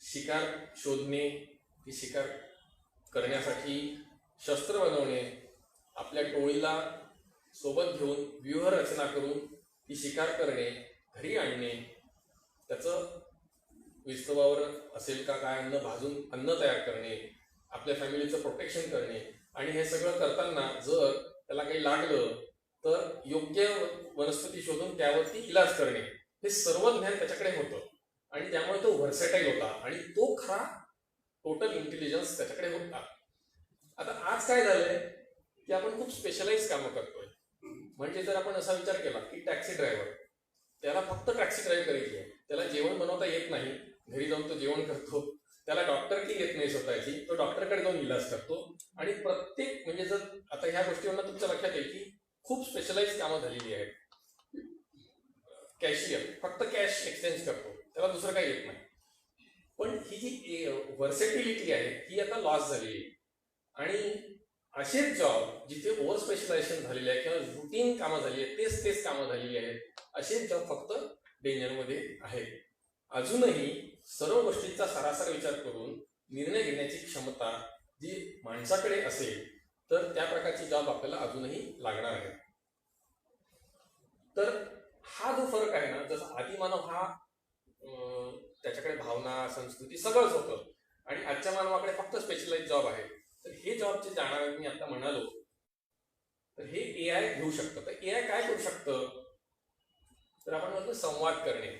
शिकार शोधणे, ती शिकार करण्यासाठी शस्त्र बनवणे, आपल्या टोळीला सोबत घेऊन व्यूहरचना करून ती शिकार करणे, घरी आणणे, त्याचं विस्तवावर असेल का काय अन्न भाजून अन्न तयार करणे, आपल्या फॅमिलीचं प्रोटेक्शन करणे. आणि हे सगळं करताना जर त्याला काही लागलं तर योग्य वनस्पती शोधून त्यावरती इलाज करणे, हे सर्व ज्ञान त्याच्याकडे होतं. आणि त्यामुळे तो व्हर्सेटाईल होता आणि तो खरा टोटल इंटेलिजन्स त्याच्याकडे होता. आता आज काय झालंय की आपण खूप स्पेशलाइज कामं करतोय. म्हणजे जर आपण असा विचार केला की टॅक्सी ड्रायव्हर, त्याला फक्त टॅक्सी ड्राईव्ह करायची आहे, त्याला जेवण बनवता येत नाही, घरी जाऊन तो जेवण करतो, त्याला डॉक्टर की येत नाही स्वतःची, तो डॉक्टरकडे जाऊन इलाज करतो. आणि प्रत्येक म्हणजे जर आता ह्या गोष्टीवरनं तुमच्या लक्षात येईल की खूप स्पेशलाइज कामं झालेली आहेत. कॅशियर फक्त कॅश एक्सचेंज करतो, त्याला दुसरं काही येत नाही. पण ही जी व्हर्सेटिलिटी आहे ही आता लॉस झालेली आहे. आणि असेच जॉब जिथे ओव्हर स्पेशलायझेशन झालेले आहे किंवा रुटीन कामं झाली आहेत, तेच कामं झालेली आहेत, असेच जॉब फक्त डेंजरमध्ये आहेत. अजूनही सर्व गोष्टींचा सरासर विचार करून निर्णय घेण्याची क्षमता जी माणसाकडे असेल तर त्या प्रकारची जॉब आपल्याला अजूनही लागणार आहे. तर हा जो फरक आहे ना, जसं आदिमानव हा त्याच्याकडे भावना, संस्कृती सगळंच होतं आणि आजच्या मानवाकडे फक्त स्पेशलाइज जॉब आहे. तर हे जॉब जे जाणार मी आता म्हणालो तर हे एआय घेऊ शकतं. तर एआय काय करू शकतं तर आपण म्हणतो संवाद करणे.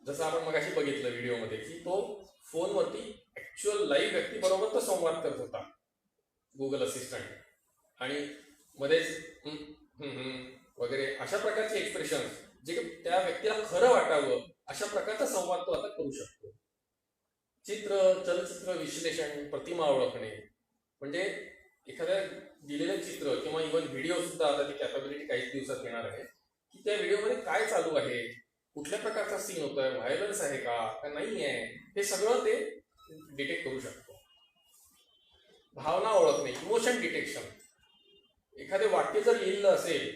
जसं आपण मगाशी बघितलं व्हिडिओमध्ये की तो फोनवरती ऍक्च्युअल लाईव्ह व्यक्तीबरोबर तो संवाद करत होता, गुगल असिस्टंट. आणि मध्येच वगैरे अशा प्रकारचे एक्सप्रेशन जे त्या व्यक्तीला खरं वाटावं अशा प्रकारचा संवाद तो आता करू शकतो. चलचित्र विश्लेषण, प्रतिमा ओळखणे, म्हणजे एखाद्या दिलेलं चित्र किंवा इव्हन व्हिडिओ सुद्धा आता ती कॅपेबिलिटी काहीच दिवसात येणार आहे की त्या व्हिडिओमध्ये काय चालू आहे, कुठल्या प्रकारचा सीन होतोय, व्हायलन्स आहे का नाही आहे, हे सगळं ते डिटेक्ट करू शकतो. भावना ओळखणे, इमोशन डिटेक्शन. एखादे वाक्य जर लिहिलं असेल,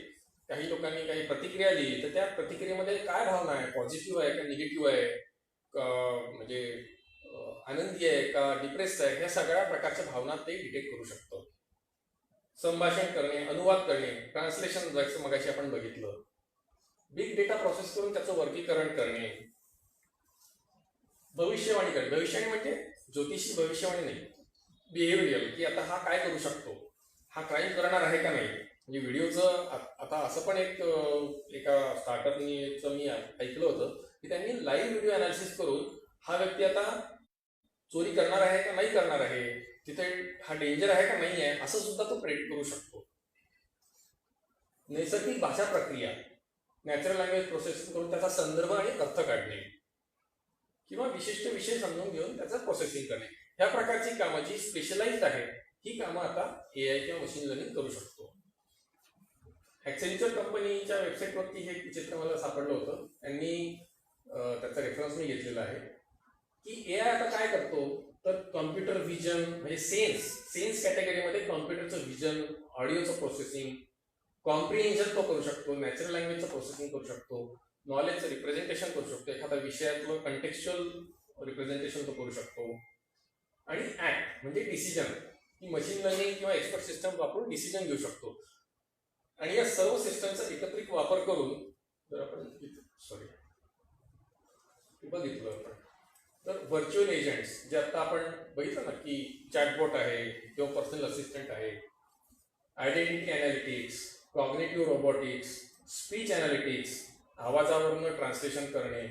काही लोकांनी काही प्रतिक्रिया लिहिली तर त्या प्रतिक्रियेमध्ये काय भावना आहे, पॉझिटिव्ह आहे का निगेटिव्ह आहे, म्हणजे आनंदी आहे का डिप्रेस्ड आहे, ह्या सगळ्या प्रकारच्या भावना ते डिटेक्ट करू शकतो. संभाषण करणे, अनुवाद करणे, ट्रान्सलेशन जसं मगाशी आपण बघितलं. बिग डेटा प्रोसेस करून त्याचं वर्गीकरण करणे. भविष्यवाणी करणे. भविष्यवाणी म्हणजे ज्योतिषी भविष्यवाणी नाही, बिहेवियरल, की आता हा काय करू शकतो, हा क्राईम करणार आहे का नाही. म्हणजे व्हिडिओचं आता असं पण एका स्टार्टअपनी मी ऐकलं होतं की त्यांनी लाईव्ह व्हिडिओ अनालिसिस करून हा व्यक्ती आता चोरी करणार आहे का नाही करणार आहे, तिथे हा डेंजर आहे का नाही आहे, असं सुद्धा तो प्रेडिक्ट करू शकतो. नैसर्गिक भाषा प्रक्रिया, नॅचरल लँग्वेज प्रोसेसिंग करून त्याचा संदर्भ आणि अर्थ काढणे किंवा विशिष्ट विषय समजून घेऊन त्याचं प्रोसेसिंग करणे, ह्या प्रकारची कामं जी स्पेशलाइज्ड आहेत ही कामं आता एआय किंवा मशीन लर्निंग करू शकतो. ॲक्सेंचर कंपनीच्या वेबसाईटवरती हे चित्र मला सापडलं होतं, त्यांनी त्याचा रेफरन्स मी घेतलेला आहे की एआय आता काय करतो तर कॉम्प्युटर व्हिजन म्हणजे सेन्स कॅटेगरीमध्ये कॉम्प्युटरचं व्हिजन, ऑडिओचं प्रोसेसिंग, कॉम्प्रिहेन्शन तो करू शकतो, नॅचरल लँग्वेजचं प्रोसेसिंग करू शकतो, नॉलेजचं रिप्रेझेंटेशन करू शकतो, एखाद्या विषयातलं कंटेक्च्युअल रिप्रेझेंटेशन तो करू शकतो. आणि ऍक्ट म्हणजे डिसिजन, की मशीन लर्निंग किंवा एक्सपर्ट सिस्टम वापरून डिसिजन घेऊ शकतो. आणि या सर्व सिस्टमचा एकत्रित वापर करून जर आपण बघितलं आपण तर व्हर्च्युअल एजंट्स जे आता आपण बघितलं ना की चॅटबॉट आहे किंवा पर्सनल असिस्टंट आहे, identity analytics, cognitive robotics, speech analytics, आवाजावरून ट्रान्सलेशन करणे,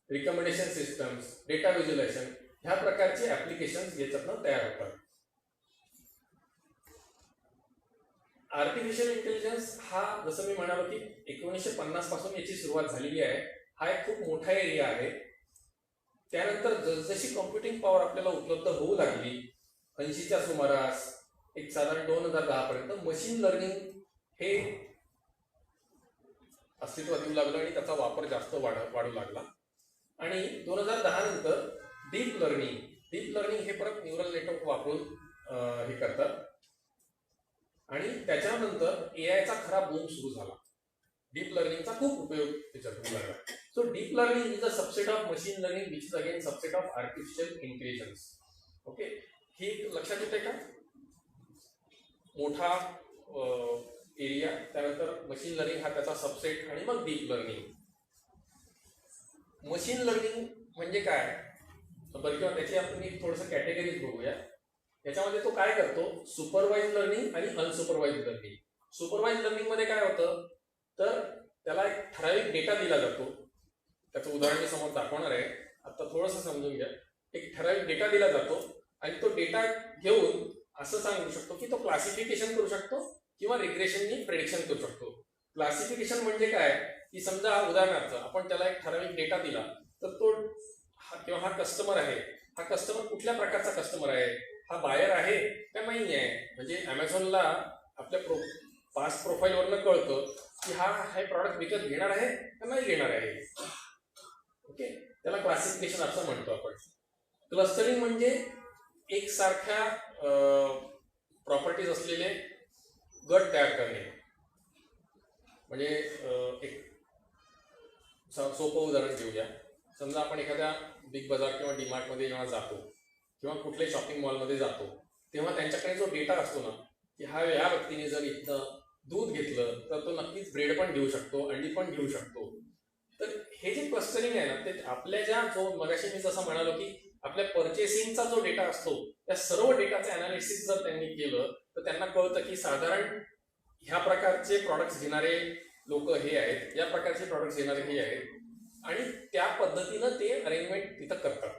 रिकमेंडेशन सिस्टम्स, डेटा व्हिज्युअलायझेशन, ह्या प्रकारचे ऍप्लिकेशन्स याच्यातनं तयार होतात. आर्टिफिशियल इंटेलिजन्स हा जसं मी म्हणालो की 1950 पासून याची सुरुवात झालेली आहे. हा एक खूप मोठा एरिया आहे. त्यानंतर जसजशी कॉम्प्युटिंग पॉवर आपल्याला उपलब्ध होऊ लागली 80च्या सुमारास एक साधारण 2010 पर्यंत मशीन लर्निंग हे अस्तित्वात येऊ लागलं आणि त्याचा वापर जास्त वाढू लागला. आणि 2010 नंतर डीप लर्निंग हे परत न्यूरल नेटवर्क वापरून हे करतात. आणि त्याच्यानंतर एआयचा खरा बूम सुरू झाला. डीप लर्निंगचा खूप उपयोग त्याच्यात होऊ लागला. So deep learning is a subset of machine learning which is again subset of artificial intelligence. Okay, ही लक्षात येते का? मोठा एरिया, त्यानंतर मशीन लर्निंग हा त्याचा सबसेट आणि मग डीप लर्निंग. मशीन लर्निंग म्हणजे काय बरं, किंवा त्याची आपण एक थोडंसं कॅटेगरीज बघूया. याच्यामध्ये तो काय करतो, सुपरवाइज लर्निंग आणि अनसुपरवाइज लर्निंग. सुपरवाइज लर्निंग मध्ये काय होतं तर त्याला एक ठराविक डेटा दिला जातो. त्याचं उदाहरण मी समोर दाखवणार आहे, आता थोडंसं समजून घ्या. एक ठराविक डेटा दिला जातो आणि तो डेटा घेऊन असं सांगू शकतो की तो क्लासिफिकेशन करू शकतो किंवा रिग्रेशननी प्रेडिक्शन करू शकतो. क्लासिफिकेशन म्हणजे काय की समजा उदाहरणार्थ आपण त्याला एक ठराविक डेटा दिला तर तो किंवा हा कस्टमर आहे, हा कस्टमर कुठल्या प्रकारचा कस्टमर आहे, हा बायर आहे का नाही आहे. म्हणजे अमेझॉनला आपल्या पास्ट प्रोफाईलवरनं कळतं की हा हे प्रॉडक्ट विकत घेणार आहे का नाही घेणार आहे. ओके, त्याला क्लासिफिकेशन असं म्हणतो आपण. क्लस्टरिंग म्हणजे एकसारख्या प्रॉपर्टीज असलेले गट तयार करणे. म्हणजे एक सोपं उदाहरण घेऊया. समजा आपण एखाद्या बिग बाजार किंवा डीमार्टमध्ये जेव्हा जातो किंवा कुठल्याही शॉपिंग मॉलमध्ये जातो तेव्हा त्यांच्याकडे जो डेटा असतो ना की या व्यक्तीने जर इथं दूध घेतलं तर तो नक्कीच ब्रेड पण घेऊ शकतो, अंडी पण घेऊ शकतो. तर हे जे क्लस्टरिंग आहे ना ते आपल्या जो मगाशी मी जसं म्हणालो की आपल्या परचेसिंगचा जो डेटा असतो त्या सर्व डेटाचं अनालिसिस जर त्यांनी केलं तर त्यांना कळतं की साधारण ह्या प्रकारचे प्रॉडक्ट्स घेणारे लोक हे आहेत, या प्रकारचे प्रॉडक्ट्स घेणारे हे आहेत, आणि त्या पद्धतीनं ते अरेंजमेंट तिथं करतात.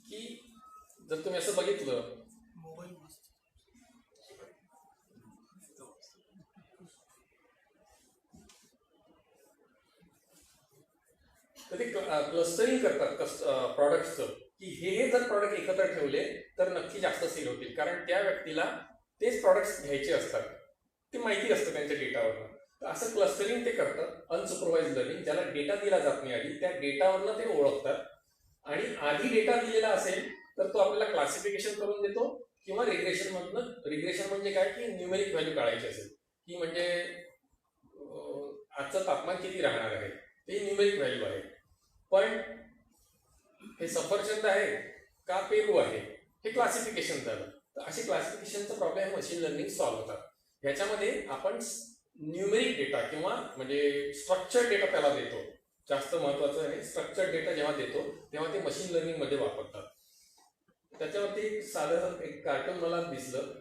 की जर तुम्ही असं बघितलं तर ते क्लस्टरिंग करतात प्रॉडक्ट्सचं की हे जर प्रॉडक्ट एकत्र ठेवले तर नक्की जास्त सेल होतील, कारण त्या व्यक्तीला तेच प्रॉडक्ट्स घ्यायचे असतात, ते माहिती असतं त्यांच्या डेटावरनं. तर असं क्लस्टरिंग ते करतात. अनसुपरवाइज लर्निंग, ज्याला डेटा दिला जात नाही आधी त्या डेटावरनं ते ओळखतात. आणि आधी डेटा दिलेला असेल तर तो आपल्याला क्लासिफिकेशन करून देतो किंवा रिग्रेशन म्हणजे काय की न्यूमेरिक व्हॅल्यू काढायची असेल की म्हणजे आजचं तापमान किती राहणार आहे ते न्यूमेरिक व्हॅल्यू आहे. पण हे सफरचंद आहे का पेरू आहे हे क्लासिफिकेशन झालं. तर असे क्लासिफिकेशनचा प्रॉब्लेम मशीन लर्निंग सॉल्व्ह होतात. ह्याच्यामध्ये आपण न्यूमेरिक डेटा किंवा म्हणजे स्ट्रक्चर डेटा त्याला देतो. जास्त महत्वाचं आहे, स्ट्रक्चर डेटा जेव्हा देतो तेव्हा ते मशीन लर्निंग मध्ये वापरतात. त्याच्यावरती साधं एक कार्टून मला दिसलं,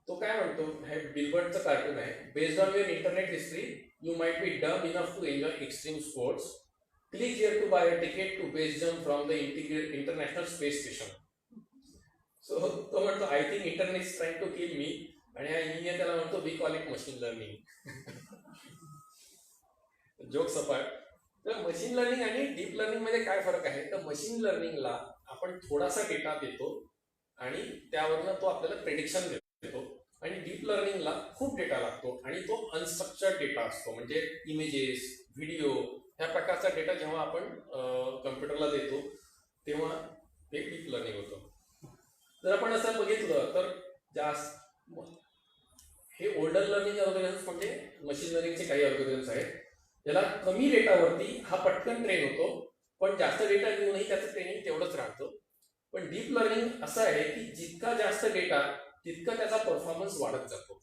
तो काय म्हणतो, हे बिलबर्डचं कार्टून आहे. Based on your internet history you might be dumb enough to enjoy extreme sports. Click here to buy a ticket to base jump from the international space station. So तो म्हणतो I think internet is trying to kill me, आणि हा engineer त्याला म्हणतो we call it machine learning. Joke सपाट. तर machine learning आणि deep learning मध्ये काय फरक आहे तर मशीन लर्निंगला आपण थोडासा डेटा देतो आणि त्यावरनं तो आपल्याला प्रेडिक्शन देतो, आणि डीप लर्निंगला खूप डेटा लागतो आणि तो अनस्ट्रक्चर्ड डेटा असतो. म्हणजे इमेजेस, व्हिडिओ, ह्या प्रकारचा डेटा जेव्हा आपण कम्प्युटरला देतो तेव्हा ते डीप लर्निंग होतं. जर आपण असं बघितलं तर जास्त हे ओल्डर लर्निंग अल्गोरिथम्स म्हणजे मशीन लर्निंगचे काही अल्गोरिथम्स आहेत. याला कमी डेटावरती हा पटकन ट्रेन होतो, पण जास्त डेटा घेऊनही त्याचं ट्रेनिंग तेवढंच राहतं. पण डीप लर्निंग असं आहे की जितका जास्त डेटा तितका त्याचा परफॉर्मन्स वाढत जातो.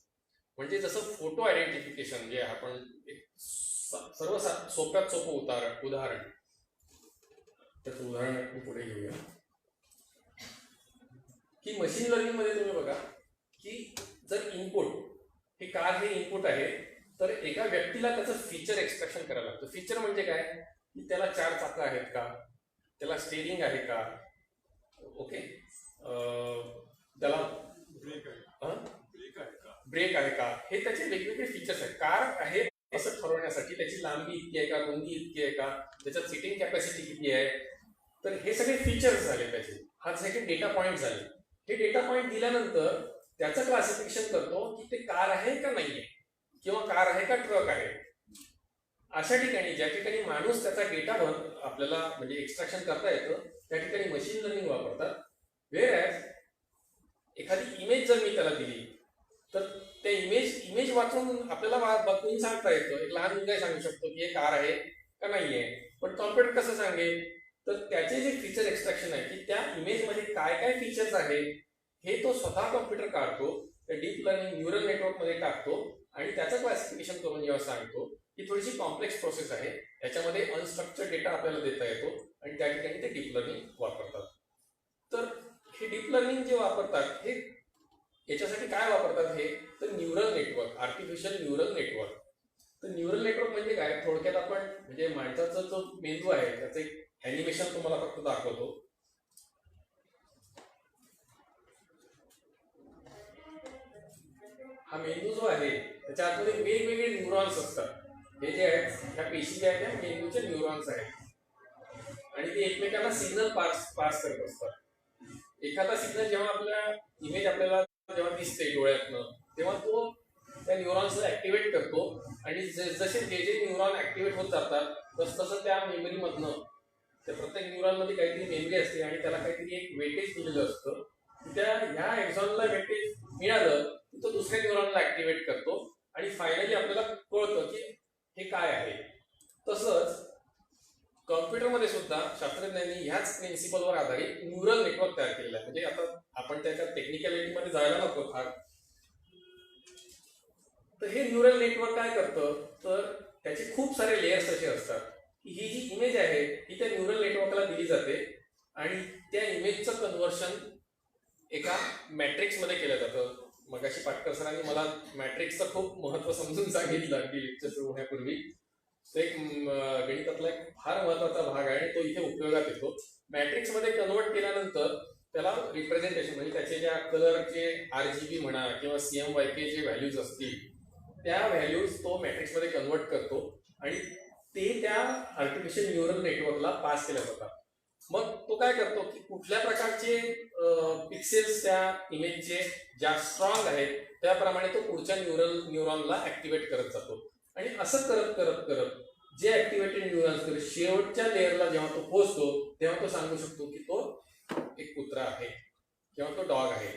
म्हणजे जसं फोटो आयडेंटिफिकेशन जे आपण सर्व सोप्यात सोपं उदाहरण त्याचं उदाहरण आपण पुढे घेऊया. की मशीन लर्निंग मध्ये तुम्ही बघा की जर इनपुट हे कार हे इनपुट आहे तर एका व्यक्तीला त्याचं फीचर एक्सट्रॅक्शन करायला लागतं. फीचर म्हणजे काय की त्याला 4 चाकं आहेत का, त्याला स्टेरिंग आहे का, ओके, त्याला ब्रेक आहे का, हे त्याचे वेगवेगळे फीचर्स आहेत. कार आहे असं ठरवण्यासाठी त्याची लांबी इतकी आहे का, रुंदी इतकी आहे का, त्याच्यात सिटिंग कॅपॅसिटी किती आहे, तर हे सगळे फीचर्स झाले त्याचे. हा सगळे डेटा पॉईंट झाले. हे डेटा पॉईंट दिल्यानंतर त्याचं क्लासिफिकेशन करतो की ते कार आहे का नाहीये, किंवा कार आहे का ट्रक आहे. अशा ठिकाणी ज्या ठिकाणी माणूस त्याचा डेटा आपल्याला म्हणजे एक्स्ट्रॅक्शन करता येतं त्या ठिकाणी मशीन लर्निंग वापरतात. वेअर एखादी इमेज जर मी त्याला दिली तर त्या इमेज वाचून आपल्याला बघून सांगता येतं. एक लहान मुलगा सांगू शकतो की हे कार आहे का नाहीये. पण कॉम्प्युटर कसं सांगेल, तर त्याचे जे फीचर एक्स्ट्रॅक्शन आहे की त्या इमेजमध्ये काय काय फीचर्स आहे हे तो स्वतः कॉम्प्युटर काढतो, त्या डीप लर्निंग न्यूरल नेटवर्कमध्ये टाकतो आणि त्याचं क्लासिफिकेशन करून जेव्हा सांगतो ही थोडीशी कॉम्प्लेक्स प्रोसेस आहे. याच्यामध्ये अनस्ट्रक्चर्ड डेटा आपल्याला देता येतो आणि त्या ठिकाणी ते डीप लर्निंग वापरतात. तर हे डीप लर्निंग जे वापरतात हे याच्यासाठी काय वापरतात, हे तर neural network, artificial neural network. तर न्यूरल नेटवर्क म्हणजे काय, थोडक्यात आपण म्हणजे माणसाचा जो मेंदू आहे त्याचं एक ॲनिमेशन तुम्हाला फक्त दाखवतो. हा मेंदू जो आहे त्याच्या आतमध्ये वेगवेगळे न्यूरॉन्स असतात. हे जे आहेत ह्या पेशी ज्या आहेत त्या मेंदूचे न्यूरॉन्स आहेत आणि ते एकमेकांना सिग्नल पास करत असतात. एखादा सिग्नल जेव्हा इमेज आपल्याला जेव्हा दिसते डोळ्यातनं तेव्हा तो त्या न्यूरॉन्सला ऍक्टिव्हेट करतो आणि जसे जे न्यूरॉन ऍक्टिव्हेट होत जातात तसं त्या मेमरीमधनं त्या प्रत्येक न्यूरॉनमध्ये काहीतरी मेमरी असते आणि त्याला काहीतरी एक वेटेज दिलेलं असतं. त्या ह्या एक्झॉनला वेटेज मिळालं की तो दुसऱ्या न्यूरॉनला ऍक्टिव्हेट करतो आणि फायनली आपल्याला कळतं की हे काय आहे. तसंच कॉम्प्युटरमध्ये सुद्धा शास्त्रज्ञांनी ह्याच प्रिन्सिपलवर आधारित न्यूरल नेटवर्क तयार केलेलं आहे. म्हणजे आता आपण त्याच्या टेक्निकॅलिटीमध्ये जायला नको फार. तर हे न्यूरल नेटवर्क काय करतं, तर त्याचे खूप सारे लेयर्स असे असतात की ही जी इमेज आहे ही त्या न्यूरल नेटवर्कला दिली जाते आणि त्या इमेजचं कन्व्हर्शन एका मॅट्रिक्समध्ये केलं जातं. मगाशी पाटकर सरांनी मला मॅट्रिक्सचं खूप महत्व समजून सांगितलं अगदी लेक्चर सुरू होण्यापूर्वी. तो एक गणितातला एक फार महत्वाचा भाग आहे आणि तो इथे उपयोगात येतो. मॅट्रिक्समध्ये कन्वर्ट केल्यानंतर त्याला रिप्रेझेंटेशन म्हणजे त्याचे ज्या कलरचे RGB म्हणा किंवा CMYK जे व्हॅल्यूज असतील त्या व्हॅल्यूज तो मॅट्रिक्समध्ये कन्वर्ट करतो आणि ते त्या आर्टिफिशियल न्यूरल नेटवर्कला पास केल्या जातात. मग तो काय करतो की कुठल्या प्रकारचे पिक्सेल्स त्या इमेजचे ज्या स्ट्रॉंग आहेत त्याप्रमाणे तो पुढच्या न्यूरॉनला ऍक्टिव्हेट करत जातो आणि असं करत करत करत जे ऍक्टिव्हेटेड न्यूरॉन्स शेवटच्या लेअरला जेव्हा तो पोहोचतो तेव्हा तो सांगू शकतो की तो एक कुत्रा आहे किंवा तो डॉग आहे.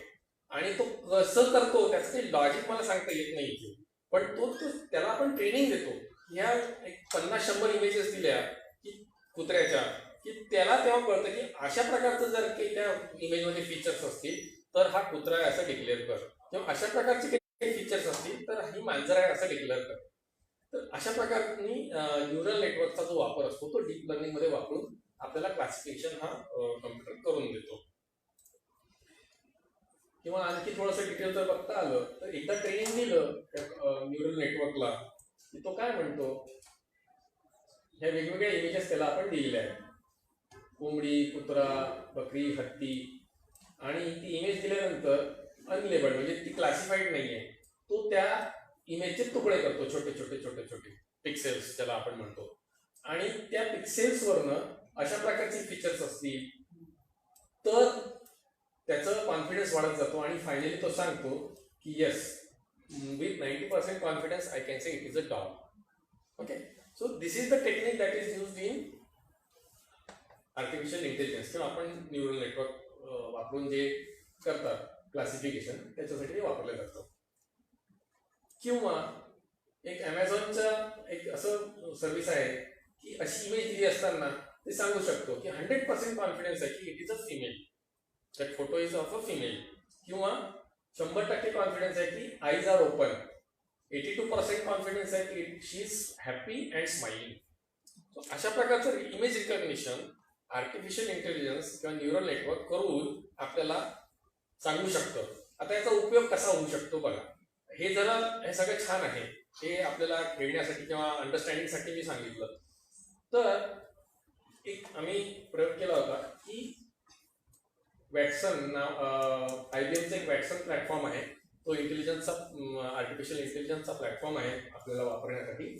आणि तो कसं करतो त्याचं काही लॉजिक मला सांगता येत नाही इथे, पण तो त्याला आपण ट्रेनिंग देतो. ह्या एक 50-100 इमेजेस दिल्या की कुत्र्याच्या की त्याला तेव्हा कळतं की अशा प्रकारचं जर काही त्या इमेजमध्ये फीचर्स असतील तर हा कुत्रा आहे असं डिक्लेअर कर, किंवा अशा प्रकारचे काही फीचर्स असतील तर ही मांजर आहे असं डिक्लेअर कर. तर अशा प्रकारे न्यूरल नेटवर्कचा जो वापर असतो तो डीप लर्निंग मध्ये वापरून आपल्याला क्लासिफिकेशन हा कम्प्युटर करून देतो. किंवा आणखी थोडंसं डिटेल जर बघता आलं तर एकदा ट्रेनिंग दिलं न्यूरल नेटवर्कला की तो काय म्हणतो, ह्या वेगवेगळ्या इमेजेस त्याला आपण दिलेल्या आहेत, कोंबडी, कुत्रा, बकरी, हत्ती, आणि ती इमेज दिल्यानंतर अनलेबल्ड म्हणजे ती क्लासिफाईड नाहीये, तो त्या इमेजचे तुकडे करतो, छोटे छोटे छोटे छोटे पिक्सेल्स ज्याला आपण म्हणतो. आणि त्या पिक्सेल्सवरनं अशा प्रकारचे फीचर्स असतील तर त्याचं कॉन्फिडन्स वाढत जातो आणि फायनली तो सांगतो की yes, with 90% confidence I can say it is a dog. Okay, so this is the technique that is used in artificial intelligence, किंवा आपण न्यूरल नेटवर्क वापरून जे करतात क्लासिफिकेशन त्याच्यासाठी ते वापरलं जातं. किंवा एक ॲमेझॉनचा एक असं सर्व्हिस आहे की अशी इमेज दिली असताना ते सांगू शकतो की 100% कॉन्फिडन्स आहे की it is a female, that photo is of a female, किंवा 100% कॉन्फिडन्स आहे की आईज आर ओपन, 82% कॉन्फिडन्स आहे की she is happy and smiling. So अशा प्रकारचं इमेज रिकग्निशन आर्टिफिशियल इंटेलिजन्स किंवा न्यूरल नेटवर्क करून आपल्याला सांगू शकतं. आता याचा उपयोग कसा होऊ शकतो बघा. हे सगळं छान आहे, हे आपल्याला खेळण्यासाठी किंवा अंडरस्टँडिंगसाठी मी सांगितलं. तर एक आम्ही प्रयोग केला होता की वॅटसन IBMचं एक वॅटसन प्लॅटफॉर्म आहे तो आर्टिफिशियल इंटेलिजन्सचा प्लॅटफॉर्म आहे आपल्याला वापरण्यासाठी.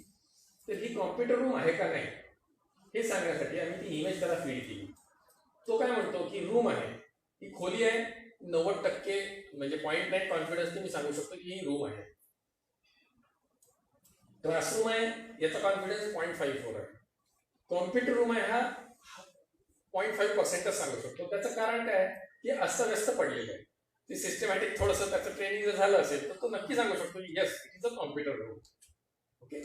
तर ही कॉम्प्युटर रूम आहे का नाही हे सांगण्यासाठी आम्ही ती इमेज त्याला फीड केली. तो काय म्हणतो की रूम आहे, ही खोली आहे, 90% म्हणजे 0.9 कॉन्फिडन्सने मी सांगू शकतो की ही रूम आहे. क्लासरूम आहे याचा कॉन्फिडन्स 0.54 आहे. कॉम्प्युटर रूम आहे हा 0.5% सांगू शकतो. त्याचं कारण काय की अस्तव्यस्त पडलेलं आहे. ते सिस्टमॅटिक थोडंसं त्याचं ट्रेनिंग जर झालं असेल तर तो नक्की सांगू शकतो की yes it is a computer room. Okay,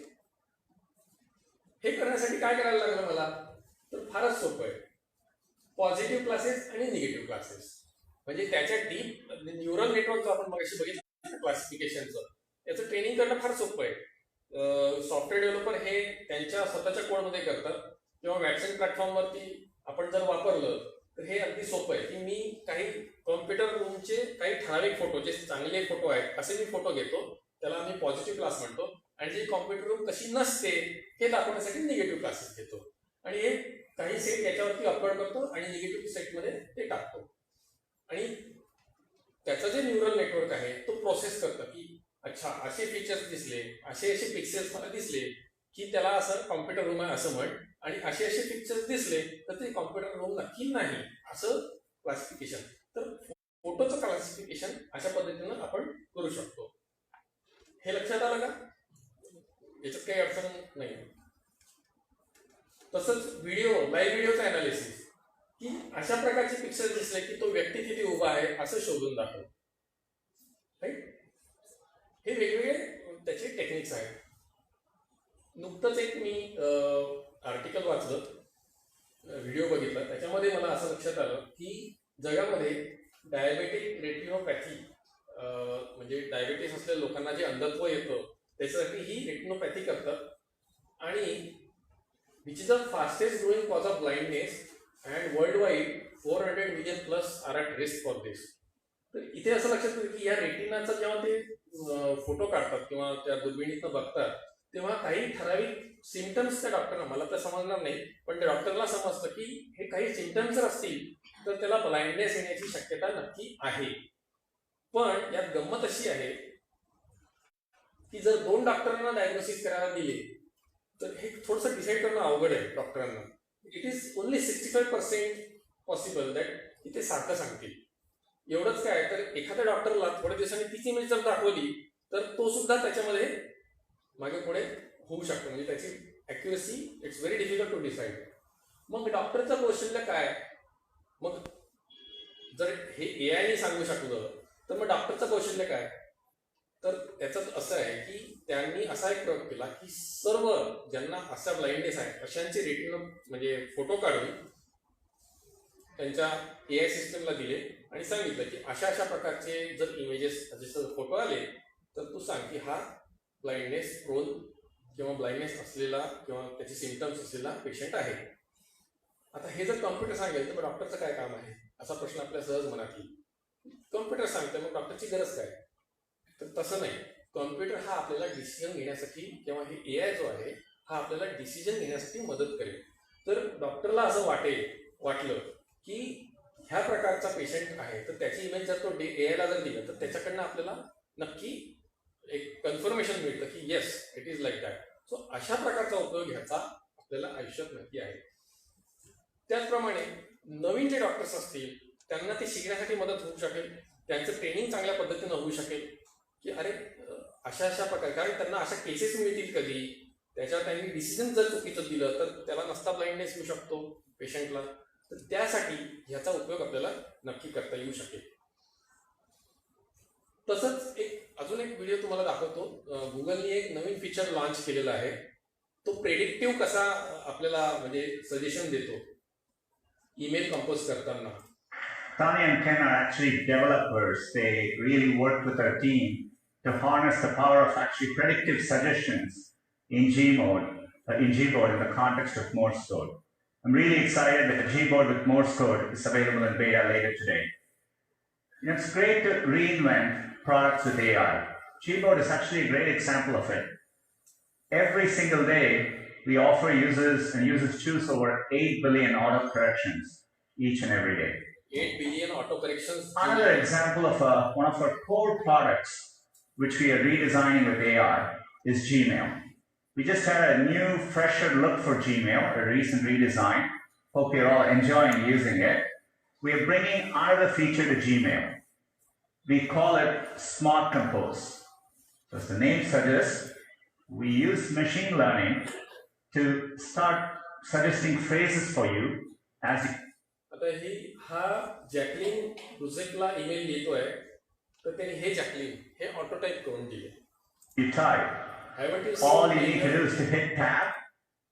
हे करण्यासाठी काय करायला लागलं मला, तर फारच सोपं आहे. पॉझिटिव्ह क्लासेस आणि निगेटिव्ह क्लासेस म्हणजे त्याच्या डीप न्यूरल नेटवर्कचं आपण मगाशी बघितलं क्लासिफिकेशनचं, याचं ट्रेनिंग करणं फार सोपं आहे. सॉफ्टवेअर डेव्हलपर हे त्यांच्या स्वतःच्या कोडमध्ये करतात किंवा वॅक्सिन प्लॅटफॉर्मवरती आपण जर वापरलं तर हे अगदी सोपं आहे की मी काही कॉम्प्युटर रूमचे काही ठराविक फोटो, जे चांगले फोटो आहेत असे मी फोटो घेतो, त्याला आम्ही पॉझिटिव्ह क्लास म्हणतो, आणि जी कॉम्प्युटर रूम कशी नसते हे दाखवण्यासाठी निगेटिव्ह क्लासेस घेतो, आणि हे काही सेट याच्यावरती अपलोड करतो आणि निगेटिव्ह सेटमध्ये ते टाकतो. आणि त्याचं जे न्यूरल नेटवर्क आहे तो प्रोसेस करतं की अच्छा असे फीचर्स दिसले, असे पिक्सेल्स मला दिसले की त्याला असं कॉम्प्युटर रूम आहे असं म्हण, आणि असे पिक्चर्स दिसले तर ते कॉम्प्युटर रूम नक्की नाही असं क्लासिफिकेशन. तर फोटोचं क्लासिफिकेशन अशा पद्धतीनं आपण करू शकतो. हे लक्षात आलं का? याच्यात काही अडचण नाही. तसंच लाईव्ह व्हिडिओचं अनालिसिस, की अशा प्रकारचे पिक्चर दिसले की तो व्यक्ती तिथे उभा आहे असं शोधून दाखव. राईट, हे वेगवेगळे त्याचे टेक्निक्स आहेत. नुकतंच एक मी आर्टिकल वाचलं, व्हिडिओ बघितला, त्याच्यामध्ये मला असं लक्षात आलं की जगामध्ये डायबेटिक रेटिनोपॅथी म्हणजे डायबेटीस असलेल्या लोकांना जे अंधत्व येतं त्याच्यासाठी ही रेटिनोपॅथी करतात, आणि which is the fastest growing cause of blindness and worldwide 400 million plus are at risk for this. तर इथे असं लक्षात येतं की या रेटिनाचा जेव्हा ते फोटो काढतात किंवा त्या दुर्बिणीतनं बघतात तेव्हा काही ठराविक सिम्टम्स त्या डॉक्टरना, मला तर समजणार नाही पण त्या डॉक्टरला समजतं की हे काही सिम्टम्स जर असतील तर त्याला ब्लाइंडनेस येण्याची शक्यता नक्की आहे. पण यात गंमत अशी आहे की जर 2 डॉक्टरांना डायग्नोसिस करायला दिले तर हे थोडंसं डिसाईड करणं अवघड आहे डॉक्टरांना. It is only 65% possible that इथे सारखं सांगतील. एवढंच काय तर एखाद्या डॉक्टरला थोड्या दिवसांनी तीच इमेज जर दाखवली तर तो सुद्धा त्याच्यामध्ये मागे पुढे होऊ शकतो, म्हणजे त्याची accuracy it's very difficult to decide. मग डॉक्टरचं कौशल्य काय? मग जर हे एआयने सांगू शकलं तर मग डॉक्टरचं कौशल्य काय? तर त्याचं असं आहे की त्यांनी असा एक प्रयोग केला की सर्व ज्यांना असा ब्लाइंडनेस आहे अशांचे रेटिनो म्हणजे फोटो काढून त्यांच्या एआय सिस्टमला दिले आणि सांगितलं की अशा प्रकारचे जर इमेजेस जसं फोटो आले तर तू सांग की हा ब्लाइंडनेस प्रोन किंवा ब्लाइंडनेस असलेला किंवा त्याचे सिम्टम्स असलेला पेशंट आहे. आता हे जर कॉम्प्युटर सांगेल तर मग डॉक्टरचं काय काम आहे असा प्रश्न आपल्या सहज मनात येईल. कॉम्प्युटर सांगतं मग डॉक्टरची गरज काय? तर तसं नाही. कॉम्प्युटर हा आपल्याला डिसिजन घेण्यासाठी किंवा हे एआय जो आहे हा आपल्याला डिसिजन घेण्यासाठी मदत करेल. तर डॉक्टरला असं वाटलं की ह्या प्रकारचा पेशंट आहे तर त्याची इमेज जर तो एआयला जर दिलं तर त्याच्याकडनं आपल्याला नक्की एक कन्फर्मेशन मिळतं की yes it is like that. So अशा प्रकारचा उपयोग ह्याचा आपल्याला आयुष्यात नक्की आहे. त्याचप्रमाणे नवीन जे डॉक्टर्स असतील त्यांना ते शिकण्यासाठी मदत होऊ शकेल, त्यांचं ट्रेनिंग चांगल्या पद्धतीनं होऊ शकेल की अरे अशा प्रकारे, कारण त्यांना अशा केसेस मिळतील कधी त्याच्यावर त्यांनी डिसिजन जर चुकीचं दिलं तर त्याला नसता ब्लाइंडनेस येऊ शकतो पेशंटला. तर त्यासाठी ह्याचा उपयोग आपल्याला नक्की करता येऊ शकेल. तसंच अजून एक व्हिडिओ तुम्हाला दाखवतो. गुगलने एक नवीन फीचर लॉन्च केलेला आहे. तो प्रेडिक्टिव्ह कसा आपल्याला म्हणजे सजेशन देतो ईमेल कंपोज करताना. Tanya and Ken are actually developers. They really work with our team to harness the power of actually predictive suggestions in Gboard in the context of Morse code. I'm really excited that Gboard with Morse code is available in beta later today. You know, it's great to reinvent products with AI. Gboard is actually a great example of it. Every single day, we offer users, and users choose over 8 billion auto corrections each and every day. 8 billion auto corrections. Another example of one of our core products, which we are redesigning with AI, is Gmail. We just had a new, fresher look for Gmail, a recent redesign. Hope you're all enjoying using it. We are bringing another feature to Gmail. We call it Smart Compose. So as the name suggests, we use machine learning to start suggesting phrases for you as you आता हा Jacqueline रुझेकला email लिहितोय तर त्याने हे Jacqueline हे auto type करून दिले. type. Haven't you All seen you need to email? do is to hit tab.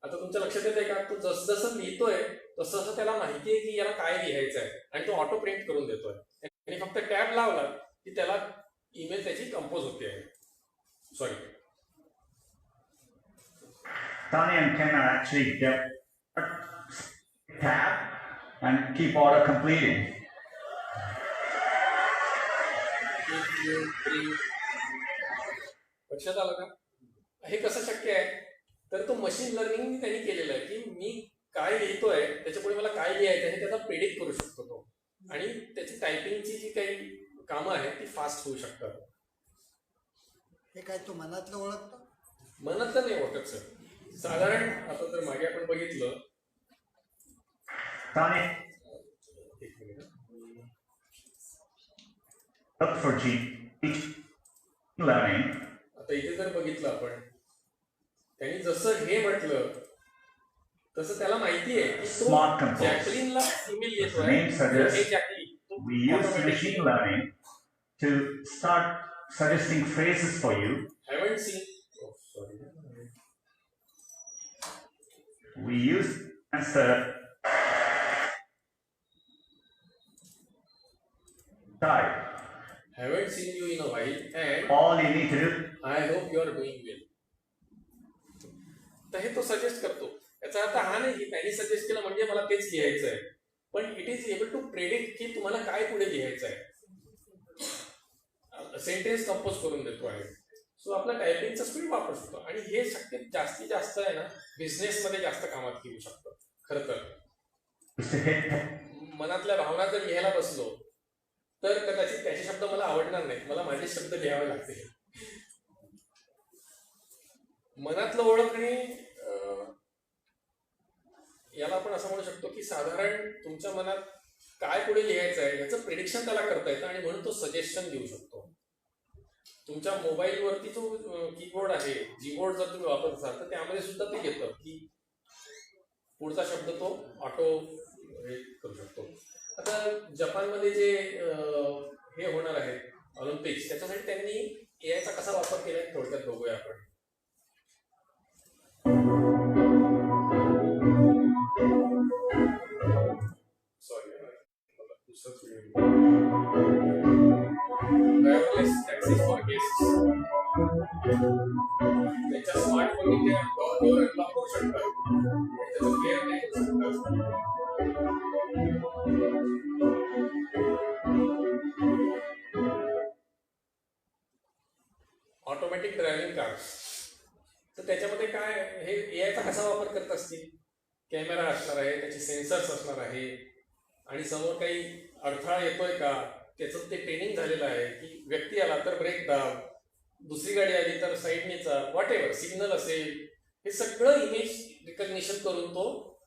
आता तुमच्या लक्षात येते का तो जसं लिहितोय तसं त्याला माहिती आहे की याला काय लिहायचं आहे आणि तो ऑटो प्रिंट करून देतोय. आणि फक्त टॅब लावला की त्याला ईमेल त्याची कंपोज होते. Sorry, Tanya and Ken are actually tab and keep auto completing. लक्षात आलं का? हे कसं शक्य आहे? तर तो मशीन लर्निंग त्यांनी केलेलं आहे की मी काय लिहितोय त्याच्यापुढे मला काय लिहायचं आहे त्याचा प्रेडिक्ट करू शकतो तो, आणि त्याची टायपिंगची जी काही कामं आहेत ती फास्ट होऊ शकतात. हे काय तू मनातलं ओळखतो? मनात तर नाही ओळखत सर. साधारण आता जर मागे आपण बघितलं, Tanya, एक minute, look for G learning. आता इथे जर बघितलं आपण, त्यांनी जसं हे म्हटलं तसं त्याला माहिती आहे की तो Smart Compose. जॅकलिनला ईमेल Name येतोय. suggests हे जॅकलिन तो We use automatically machine learning to start suggesting phrases for you. haven't seen. Oh, sorry. We use answer type. Haven't seen you in a while and All you need to do I hope you are doing well. तर हे तो suggest करतो. याचा अर्थ हा नाही की त्यांनी सजेस्ट केलं म्हणजे मला तेच लिहायचं आहे, पण it is able to predict की तुम्हाला काय पुढे लिहायचं आहे. सेंटेन्स कंपोज करून देतो आहे. सो आपला टायपिंगचा स्पीड वापरू शकतो, आणि हे शक्य जास्तीत जास्त आहे ना बिझनेसमध्ये जास्त कामात येऊ शकतं. खरं तर is to hit मनातल्या भावना जर लिहायला बसलो तर कदाचित त्याचे शब्द मला आवडणार नाहीत, मला माझे शब्द लिहावे लागतील. मनातलं ओळखणे याला आपण असं म्हणू शकतो की साधारण तुमच्या मनात काय पुढे लिहायचं आहे याचं प्रिडिक्शन त्याला करता येतं, आणि म्हणून तो सजेशन देऊ शकतो. तुमच्या मोबाईलवरती जो कीबोर्ड आहे, जीबोर्ड जर तुम्ही वापरत असाल तर त्यामध्ये सुद्धा ते येतं की पुढचा शब्द तो ऑटो करू शकतो. आता जपानमध्ये जे हे होणार आहे ऑलिम्पिक्स, त्याच्यासाठी त्यांनी एआयचा कसा वापर केलाय थोडक्यात बघूया आपण. Sorry, driverless taxi for guest. त्याच्या स्मार्टफोन डोअर अनलॉक करू शकतात, त्याचं क्लिअर नाही करू शकतात. ऑटोमॅटिक ड्रायव्हिंग कार्स, तर त्याच्यामध्ये काय हे एआयचा कसा वापर करत असतील. कॅमेरा असणार आहे, त्याचे सेन्सर्स असणार आहे, आणि समोर काही अडथळा येतोय का त्याचं ते ट्रेनिंग झालेलं आहे की व्यक्ती आला तर ब्रेक दाब, दुसरी गाडी आली तर साईडने चाल, व्हॉट एव्हर सिग्नल असेल, हे सगळं इमेज रिकग्निशन करून तो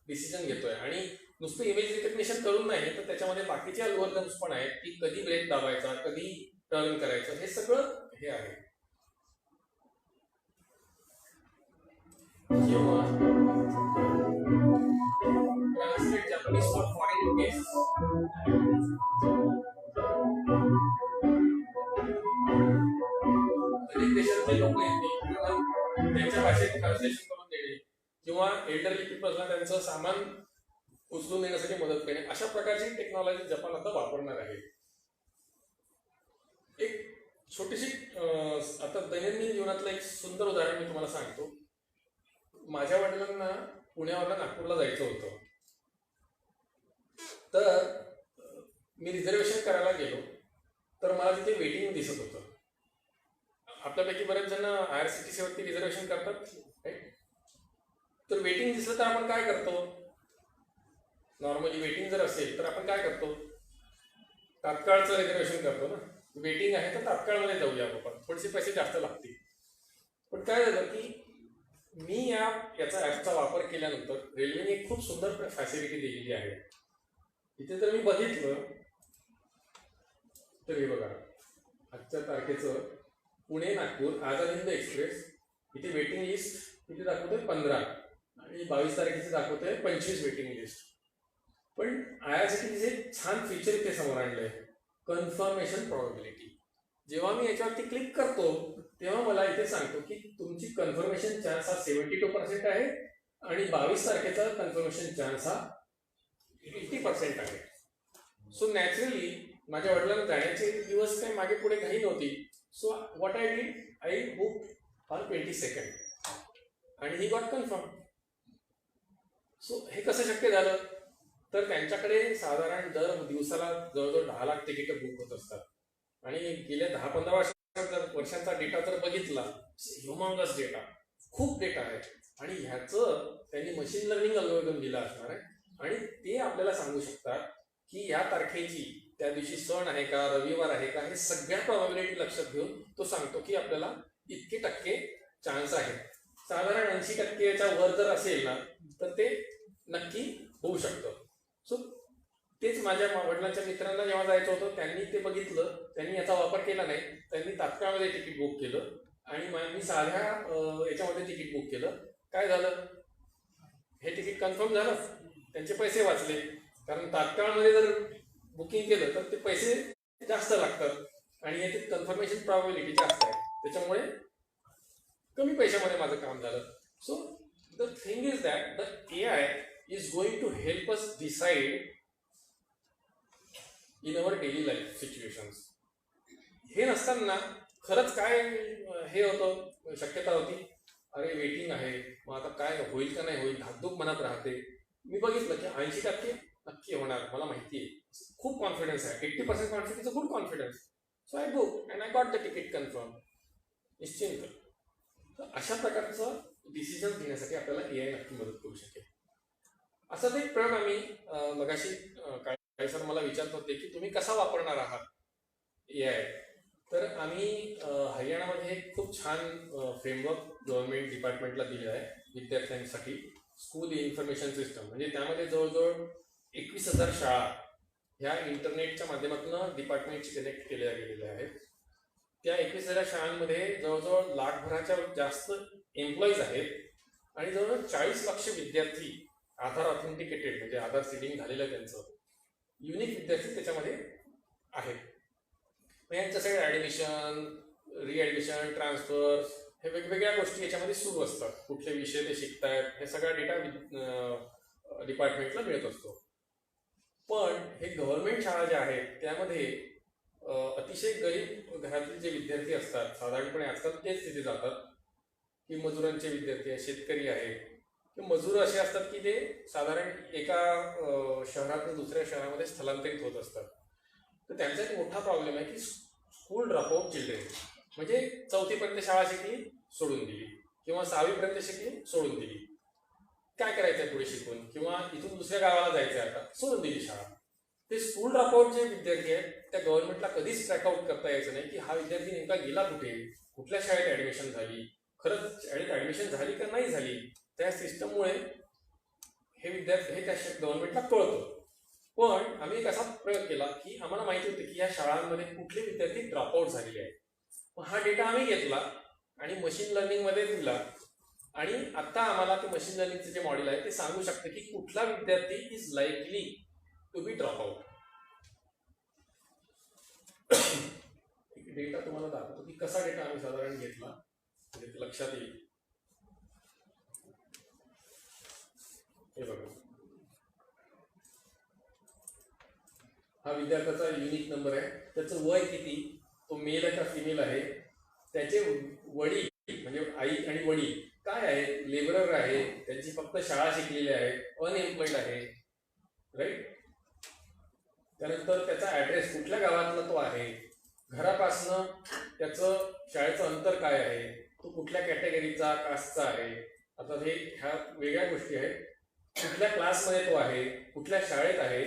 डिसिजन घेतोय. आणि नुसतं इमेज रिकग्निशन करून नाही तर त्याच्यामध्ये बाकीचे अल्गोरिदम्स पण आहेत की कधी ब्रेक दाबायचा, कधी टर्न करायचं, हे सगळं हे आहे. किंवा Japanese for foreign guests. अनेक देशातले लोक येतील किंवा त्यांच्या भाषेत ट्रान्सलेशन करून देणे, किंवा एल्डरली पीपल्सला त्यांचं सामान उचलून देण्यासाठी मदत करणे, अशा प्रकारची टेक्नॉलॉजी जपान आता वापरणार आहे. एक छोटीशी आता दैनंदिन जीवनातलं एक सुंदर उदाहरण मी तुम्हाला सांगतो. माझ्या वडिलांना पुण्यावरला नागपूरला जायचं होतं, तर मी रिझर्वेशन करायला गेलो तर मला तिथे वेटिंग दिसत होतं. आपल्यापैकी बरेच जण IRCTC वरती रिझर्वेशन करतात, राईट. तर वेटिंग दिसलं तर आपण काय करतो, नॉर्मली वेटिंग जर असेल तर आपण काय करतो, तात्काळचं रिझर्वेशन करतो ना, वेटिंग आहे तर तात्काळमध्ये जाऊया आपण, थोडेसे पैसे जास्त लागतील. पण काय झालं की मी याचा ॲपचा वापर केल्यानंतर रेल्वेने एक खूप सुंदर फॅसिलिटी दिलेली आहे. इथे जर मी बघितलं तर हे बघा, आजच्या तारखेचं पुणे नागपूर आझाद हिंद एक्सप्रेस, इथे वेटिंग लिस्ट इथे दाखवतोय 15 आणि 22 तारखेचं दाखवतोय 25 वेटिंग लिस्ट. पण आयआरसीटीसीचे एक छान फीचर इथे समोर आणलंय, कन्फर्मेशन प्रोबॅबिलिटी. जेव्हा मी याच्यावरती क्लिक करतो तेव्हा मला इथे सांगतो की तुमची कन्फर्मेशन चान्स हा 72% आहे आणि 22 तारखेचा कन्फर्मेशन चान्स हा 80% आहे. सो नॅचरली माझ्या वडिलांना जाण्याचे दिवस काही मागे पुढे घाई नव्हती. So what I did, I book on 22nd आणि ही गॉट कन्फर्म. सो हे कसं शक्य झालं, तर त्यांच्याकडे साधारण दर दिवसाला जवळजवळ 10 लाख तिकीटं बुक होत असतात आणि गेल्या 10-15 वर्षांचा डेटा जर बघितला, ह्युमंगस डेटा, खूप डेटा आहे आणि ह्याचं त्यांनी मशीन लर्निंग अल्गोरिदम दिला असणार आहे आणि ते आपल्याला सांगू शकतात की या तारखेची, त्या दिवशी सण आहे का, रविवार आहे का, हे सगळ्या प्रॉबॅबिलिटी लक्षात घेऊन तो सांगतो की आपल्याला इतके टक्के चान्स आहे. साधारण 80% वर जर असेल ना तर ते नक्की होऊ शकतं. सो तेच माझ्या वडिलांच्या मित्रांना जेव्हा जायचं होतं त्यांनी ते बघितलं, त्यांनी याचा वापर केला नाही, त्यांनी तात्काळमध्ये तिकीट बुक केलं आणि मी साध्या याच्यामध्ये तिकीट बुक केलं. काय झालं, हे तिकीट कन्फर्म झालं, त्यांचे पैसे वाचले. कारण तात्काळमध्ये जर बुकिंग केलं तर ते पैसे जास्त लागतात आणि याची कन्फर्मेशन प्रॉबॅबिलिटी जास्त आहे, त्याच्यामुळे कमी पैशामध्ये माझं काम झालं. So the thing is that the AI is going to help us decide in our daily life situations. हे नसताना खरंच काय हे होतं, शक्यता होती, अरे वेटिंग आहे, मग आता काय होईल का नाही होईल, धाकधूक मनात राहते. मी बघितलं की 80% नक्की होणार, मला माहिती आहे, खूप कॉन्फिडन्स आहे, 80% confidence, good confidence. So I book and I got the ticket confirm, निश्चिंत. तर अशा प्रकारचं डिसिजन घेण्यासाठी आपल्याला AI नक्की मदत करू शकेल. असाच एक प्रयोग आम्ही मगाशी काही सर मला विचारत होते की तुम्ही कसा वापरणार आहात AI. तर आम्ही हरियाणामध्ये एक खूप छान फ्रेमवर्क गव्हर्नमेंट डिपार्टमेंटला दिले आहे विद्यार्थ्यांसाठी, स्कूल इन्फॉर्मेशन सिस्टम. म्हणजे त्यामध्ये जवळजवळ 21,000 शाळा ह्या इंटरनेटच्या माध्यमातून डिपार्टमेंटशी कनेक्ट केल्या गेलेल्या आहेत. त्या 21,000 शाळांमध्ये जवळजवळ लाखभराच्या जास्त एम्प्लॉईज आहेत आणि जवळजवळ 40 लाख विद्यार्थी आधार ऑथेंटिकेटेड, म्हणजे आधार सीडिंग झालेलं त्यांचं युनिक विद्यार्थी त्याच्यामध्ये आहेत. मग यांचं सगळं ॲडमिशन, रिॲडमिशन, ट्रान्सफर, हे वेगवेगळ्या गोष्टी याच्यामध्ये सुरू असतात. कुठले विषय ते शिकतायत हे सगळा डेटा डिपार्टमेंटला मिळत असतो. पण हे गव्हर्नमेंट शाळा ज्या आहेत त्यामध्ये अतिशय गरीब घरातले जे विद्यार्थी असतात, साधारणपणे आजकाल तेच तिथे जातात, की मजुरांचे विद्यार्थी आहे, शेतकरी आहे, की मजूर असे असतात की ते साधारण एका शहरातून दुसऱ्या शहरामध्ये स्थलांतरित होत असतात. तर त्यांचा एक मोठा प्रॉब्लेम आहे की स्कूल ड्रॉपआउट चिल्ड्रेन, म्हणजे 4थीपर्यंत शाळा शिकली सोडून दिली किंवा 6वीपर्यंत शिकली सोडून दिली, काय करायचंय पुढे शिकून, किंवा इथून दुसऱ्या गावाला जायचंय आता, सोडून दिली शाळा. ते स्कूल ड्रॉपआउट जे विद्यार्थी आहेत त्या गव्हर्नमेंटला कधीच ट्रॅकआउट करता यायचं नाही की हा विद्यार्थी नेमका गेला कुठे, कुठल्या शाळेत ॲडमिशन झाली, खरंच शाळेत ॲडमिशन झाली का नाही झाली. त्या सिस्टममुळे हे विद्यार्थी हे त्या गव्हर्नमेंटला कळतं. पण आम्ही एक असा प्रयोग केला की आम्हाला माहिती होतं की या शाळांमध्ये कुठले विद्यार्थी ड्रॉपआउट झालेले आहेत. मग हा डेटा आम्ही घेतला आणि मशीन लर्निंगमध्ये दिला आणि आता आम्हाला ते मशीन लर्निंगचे जे मॉडेल आहे ते सांगू शकतं की कुठला विद्यार्थी is likely to be dropout. Data तुम्हाला दाखवतो की कसा डेटा आम्ही साधारण घेतला, म्हणजे लक्षात येईल. हे बघा, हा विद्यार्थ्याचा युनिक नंबर आहे, त्याचं वय किती, तो मेल आहे का फिमेल आहे, त्याचे वडील म्हणजे आई आणि वडील काय आहेत, लेबरर आहे, त्यांची फक्त शाळा शिकलेली आहे, अनएम्प्लॉईड आहे, राईट. त्यानंतर त्याचा ॲड्रेस कुठल्या गावातला तो आहे, घरापासनं त्याचं शाळेचं अंतर काय आहे, तो कुठल्या कॅटेगरीचा, कास्टचा आहे. आता ह्या वेगळ्या गोष्टी आहेत. कुठल्या क्लासमध्ये तो आहे, कुठल्या शाळेत आहे,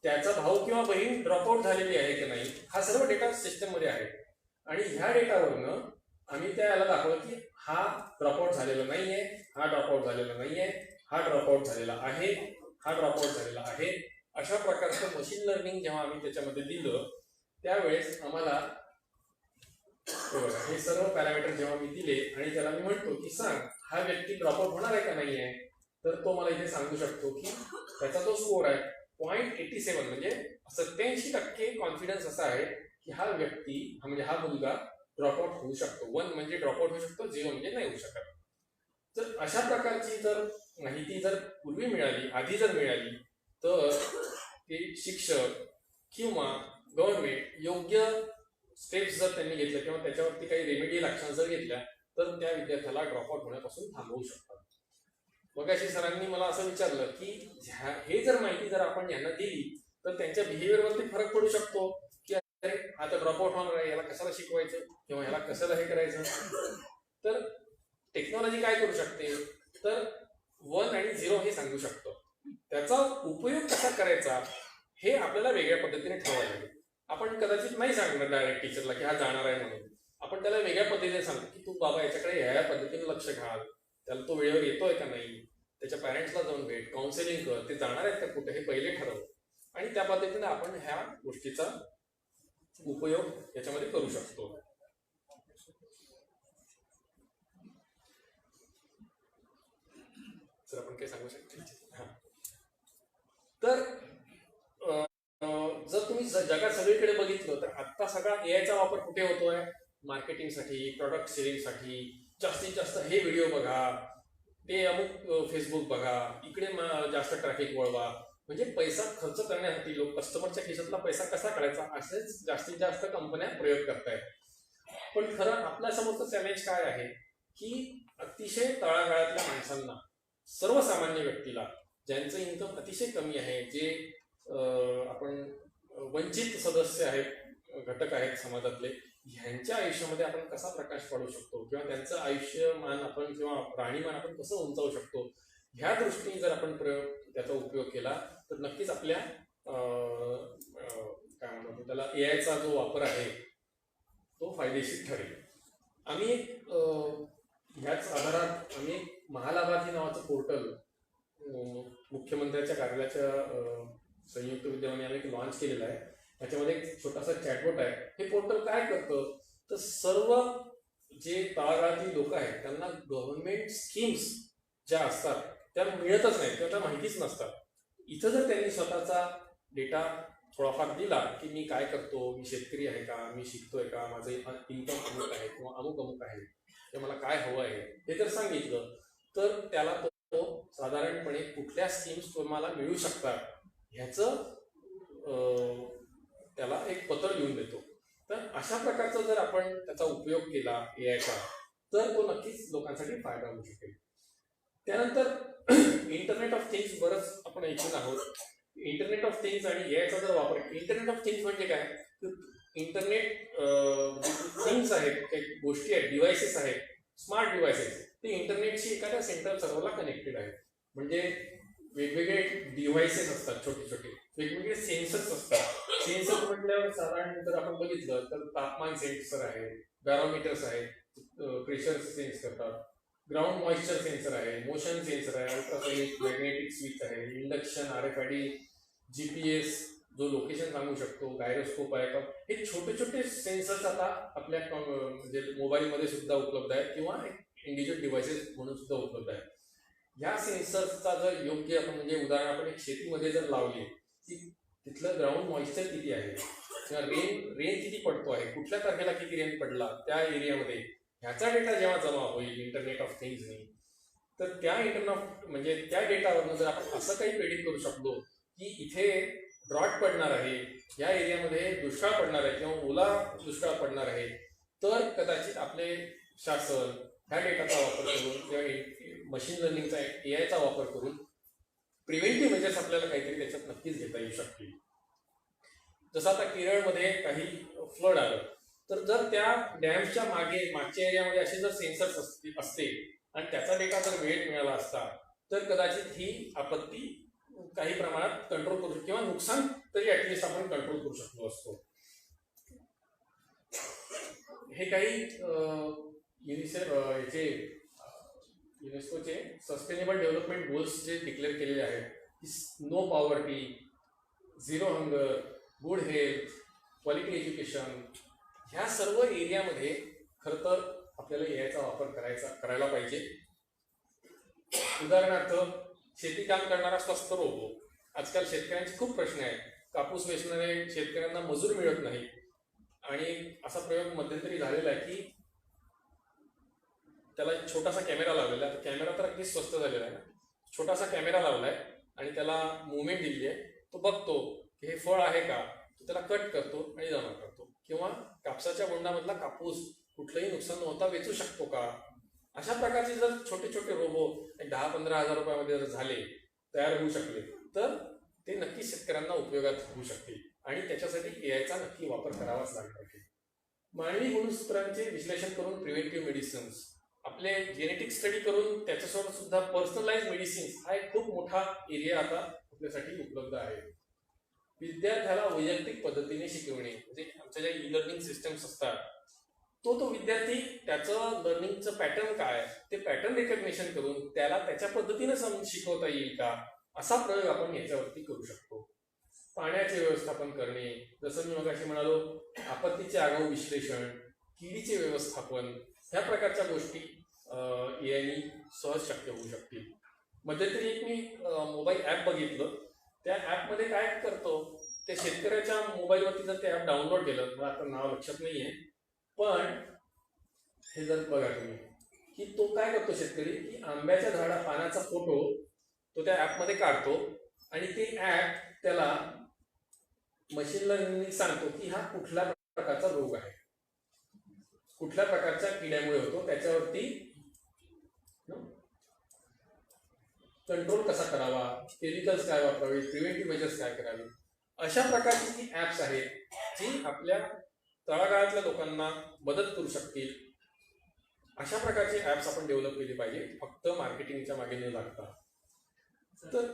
त्याचा भाऊ किंवा बहीण ड्रॉपआउट झालेली आहे की नाही, हा सर्व डेटा सिस्टममध्ये आहे. आणि ह्या डेटावरनं आम्ही त्याला दाखवलं की हा ड्रॉपआउट झालेला नाहीये, हा ड्रॉपआउट झालेला नाहीये, हा ड्रॉपआउट झालेला आहे, हा ड्रॉपआउट झालेला आहे. अशा प्रकारचं मशीन लर्निंग जेव्हा आम्ही त्याच्यामध्ये दिलं त्यावेळेस आम्हाला हे सर्व पॅरामीटर जेव्हा मी दिले आणि त्याला मी म्हणतो की सांग हा व्यक्ती ड्रॉपआउट होणार आहे का नाही आहे, तर तो मला इथे सांगू शकतो की त्याचा जो स्कोर आहे 0.87 म्हणजे 87% कॉन्फिडन्स असा आहे की हा व्यक्ती म्हणजे हा मुलगा ड्रॉपआउट होऊ शकतो. 1 म्हणजे ड्रॉपआउट होऊ शकतो, 0 म्हणजे नाही होऊ शकत. तर अशा प्रकारची जर माहिती जर पूर्वी मिळाली, आधी जर मिळाली, तर ते शिक्षक किंवा गव्हर्नमेंट योग्य स्टेप्स जर त्यांनी घेतल्या किंवा त्याच्यावरती काही रेमेडियल ऍक्शन जर घेतल्या तर त्या विद्यार्थ्याला ड्रॉपआउट होण्यापासून थांबवू शकतात. मगाशी सरांनी मला असं विचारलं की हे जर माहिती जर आपण यांना दिली तर त्यांच्या बिहेवियरवरती फरक पडू शकतो की अरे आता ड्रॉपआउट होणार आहे, याला कशाला शिकवायचं किंवा ह्याला कशाला हे करायचं. तर टेक्नॉलॉजी काय करू शकते, तर 1 आणि 0 हे सांगू शकतो. त्याचा उपयोग कसा करायचा हे आपल्याला वेगळ्या पद्धतीने ठरवायला लागेल. आपण कदाचित नाही सांगणार डायरेक्ट टीचरला की हा जाणार आहे म्हणून, आपण त्याला वेगळ्या पद्धतीने सांगतो की तू बाबा याच्याकडे ह्या पद्धतीने लक्ष घाल, त्याला तो वेळेवर येतोय का नाही, त्याच्या पॅरेंट्सला जाऊन भेट, काउन्सिलिंग कर, ते जाणार आहेत का कुठे हे पहिले ठरव आणि त्या पद्धतीने आपण ह्या गोष्टीचा उपयोग याच्यामध्ये करू शकतो. सर आपण काय सांगू शकतो. तर जर तुम्ही जगात सगळीकडे बघितलं तर आता सगळा एआयचा वापर कुठे होतोय, मार्केटिंगसाठी, प्रॉडक्ट सेलिंगसाठी. जास्तीत जास्त हे व्हिडिओ बघा, ते अमुक फेसबुक बघा, इकडे जास्त ट्रॅफिक वळवा, म्हणजे पैसा खर्च करण्यासाठी लोक कस्टमरच्या खिशातला पैसा कसा काढायचा असेच जास्तीत जास्त कंपन्या प्रयोग करतायत. पण खरं आपल्या समोरचं चॅलेंज काय आहे की अतिशय तळागाळातल्या माणसांना, सर्वसामान्य व्यक्तीला ज्यांचं इन्कम अतिशय कमी आहे, जे आपण वंचित सदस्य आहेत, घटक आहेत समाजातले, ह्यांच्या आयुष्यामध्ये आपण कसा प्रकाश पाडू शकतो किंवा त्यांचं आयुष्यमान आपण किंवा राहणीमान आपण कसं उंचावू शकतो, ह्या दृष्टीने जर आपण त्याचा उपयोग केला तर नक्कीच आपल्या काय म्हणतो त्याला एआयचा जो वापर आहे तो फायदेशीर ठरेल. आम्ही ह्याच आधारात आम्ही महालाभार्थी नावाचं पोर्टल मुख्यमंत्र्यांच्या कार्यालयाच्या संयुक्त विद्यमाने आम्ही लॉन्च केलेलं आहे. त्याच्यामध्ये एक छोटासा चॅटबॉट आहे. हे पोर्टल काय करतं तर सर्व जे तळागाळातील लोक आहेत त्यांना गव्हर्नमेंट स्कीम्स ज्या असतात त्या मिळतच नाहीत किंवा त्या माहितीच नसतात. इथं जर त्यांनी स्वतःचा डेटा थोडाफार दिला की मी काय करतो, मी शेतकरी आहे का, मी शिकतोय का, माझं इन्कम अमुक आहे किंवा अमुक आहे किंवा मला काय हवं आहे हे जर सांगितलं तर त्याला तो साधारणपणे कुठल्या स्कीम्स तुम्हाला मिळू शकतात ह्याचं त्याला एक पत्र लिहून देतो. तर अशा प्रकारचा जर आपण त्याचा उपयोग केला एआयचा तर तो नक्कीच लोकांसाठी फायदा होऊ शकेल. त्यानंतर इंटरनेट ऑफ थिंग्स बरंच आपण ऐकून आहोत. इंटरनेट ऑफ थिंग्स आणि एआयचा जर वापर, इंटरनेट ऑफ थिंग्स म्हणजे काय, इंटरनेट थिंग्स आहेत, काही गोष्टी आहेत, डिव्हायसेस आहेत, स्मार्ट डिव्हायसेस, ते इंटरनेटशी एखाद्या सेंट्रल सर्व्हरला कनेक्टेड आहेत. म्हणजे वेगवेगळे डिव्हायसेस असतात, छोटे छोटे वेगवेगळे सेन्सर्स असतात. सेन्सर म्हटल्यावर साधारण जर आपण बघितलं तर तापमान सेन्सर आहे, बॅरोमीटर्स आहेत, प्रेशर सेन्स करतात, ग्राउंड मॉइश्चर सेन्सर आहे, मोशन सेन्सर आहे, अल्ट्रासोनिक मॅग्नेटिक स्विच आहे, इंडक्शन, RFID, GPS जो लोकेशन सांगू शकतो, गायरोस्कोप आहे. हे छोटे छोटे सेन्सर्स आता आपल्या म्हणजे मोबाईलमध्ये सुद्धा उपलब्ध आहेत किंवा इंडिव्हिज्युअल डिव्हायसेस म्हणून सुद्धा उपलब्ध आहेत. ह्या सेन्सर्सचा जर योग्य आपण म्हणजे उदाहरण आपण एक शेतीमध्ये जर लावली की तिथलं ग्राउंड मॉइश्चर किती आहे किंवा रेन किती पडतो आहे, कुठल्या तारखेला किती रेन पडला त्या एरियामध्ये, ह्याचा डेटा जेव्हा जमा होईल इंटरनेट ऑफ थिंग्सनी, तर त्या म्हणजे त्या डेटावरनं जर आपण असं काही प्रेडिक्ट करू शकलो की इथे ड्रॉट पडणार आहे, या एरियामध्ये दुष्काळ पडणार आहे किंवा ओला दुष्काळ पडणार आहे, तर कदाचित आपले शासन ह्या डेटाचा वापर करून किंवा मशीन लर्निंगचा एआयचा वापर करून प्रिव्हेंटिव्ह मेजर्स आपल्याला काहीतरी त्याच्यात नक्कीच घेता येऊ शकतील. जसं आता केरळमध्ये काही फ्लड आलं तर जर त्या डॅमच्या मागच्या एरियामध्ये असे जर सेन्सर्स असते आणि त्याचा डेटा जर वेळेत मिळाला असता तर कदाचित ही आपत्ती काही प्रमाणात कंट्रोल करू किंवा नुकसान तरी ऍटलिस्ट आपण कंट्रोल करू शकलो असतो. हे काही याचे युनेस्कोचे सस्टेनेबल डेव्हलपमेंट गोल्स जे डिक्लेअर केलेले आहेत की no poverty, zero hunger, good health, quality education, ह्या सर्व एरियामध्ये खरं तर आपल्याला एआयचा वापर करायला पाहिजे. उदाहरणार्थ शेती काम करणारा स्वस्त रोबो. आजकाल शेतकऱ्यांचे खूप प्रश्न आहेत. कापूस वेचणारे शेतकऱ्यांना मजूर मिळत नाही आणि असा प्रयोग मध्यंतरी झालेला आहे की त्याला एक छोटासा कॅमेरा लावलेला आहे. कॅमेरा तर अगदी स्वस्त झालेला आहे. छोटासा कॅमेरा लावलाय आणि त्याला मुवमेंट दिली आहे. तो बघतो की हे फळ आहे का, तो त्याला कट करतो आणि जमा करतो. किंवा कापसाच्या बोंडामधला कापूस कुठलंही नुकसान न होता वेचू शकतो का. अशा प्रकारचे जर छोटे छोटे रोबो 10-15 हजार रुपयामध्ये जर झाले, तयार होऊ शकले, तर ते नक्की शेतकऱ्यांना उपयोगात होऊ शकतील आणि त्याच्यासाठी एआयचा नक्की वापर करावाच लागणार आहे. मानवी गुणसूत्रांचे विश्लेषण करून प्रिव्हेंटिव्ह मेडिसिन्स, आपले जेनेटिक स्टडी करून त्याच्यासोबत सुद्धा पर्सनलाइज मेडिसिन्स हा एक खूप मोठा एरिया आता आपल्यासाठी उपलब्ध आहे. विद्यार्थ्याला वैयक्तिक पद्धतीने शिकवणे, म्हणजे आमच्या ज्या ई लर्निंग सिस्टम्स असतात, तो विद्यार्थी त्याचं लर्निंगचं पॅटर्न काय ते पॅटर्न रिकग्निशन करून त्याला त्याच्या पद्धतीने शिकवता येईल का, असा प्रयोग आपण याच्यावरती करू शकतो. पाण्याचे व्यवस्थापन करणे, जसं मी मगाशी म्हणालो, आपत्तीचे आगाऊ विश्लेषण, किडीचे व्यवस्थापन, ह्या प्रकारच्या गोष्टी एआयनी सहज शक्य होऊ शकतील. मध्यंतरी एक मी मोबाईल ॲप बघितलं. त्या ॲपमध्ये काय करतो, ते शेतकऱ्याच्या मोबाईलवरती जर ते ॲप डाउनलोड केलं, मला आता नाव लक्षात नाहीये, पण हे जर बघा तुम्ही की तो काय करतो शेतकरी, की आंब्याच्या पानाचा फोटो तो त्या ॲपमध्ये काढतो आणि ते ॲप त्याला मशीन लर्निंग सांगतो की हा कुठल्या प्रकारचा रोग आहे, कुठल्या प्रकारच्या किड्यामुळे होतो, त्याच्यावरती कंट्रोल कसा करावा, केमिकल्स काय वापरावे, प्रिव्हेंटिव्ह मेजर्स काय करावे. अशा प्रकारची जी ॲप्स आहेत जी आपल्या तळागाळातल्या लोकांना मदत करू शकतील, अशा प्रकारचे ॲप्स आपण डेव्हलप केले पाहिजे, फक्त मार्केटिंगच्या मागे न लागता. तर